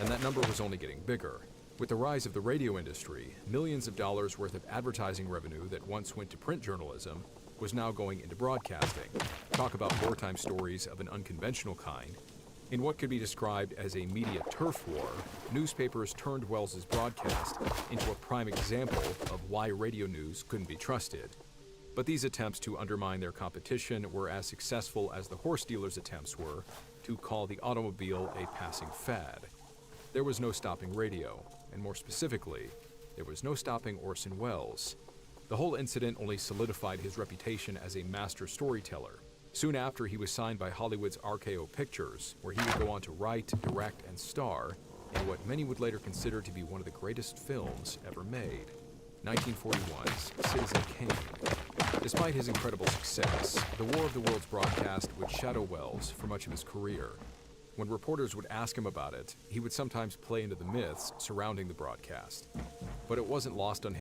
and that number was only getting bigger. With the rise of the radio industry, millions of dollars worth of advertising revenue that once went to print journalism was now going into broadcasting. Talk about wartime stories of an unconventional kind. In what could be described as a media turf war, newspapers turned Wells's broadcast into a prime example of why radio news couldn't be trusted. But these attempts to undermine their competition were as successful as the horse dealers' attempts were to call the automobile a passing fad. There was no stopping radio, and more specifically, there was no stopping Orson Welles. The whole incident only solidified his reputation as a master storyteller. Soon after, he was signed by Hollywood's RKO Pictures, where he would go on to write, direct, and star in what many would later consider to be one of the greatest films ever made, 1941's Citizen Kane. Despite his incredible success, the War of the Worlds broadcast would shadow Welles for much of his career. When reporters would ask him about it, he would sometimes play into the myths surrounding the broadcast. But it wasn't lost on him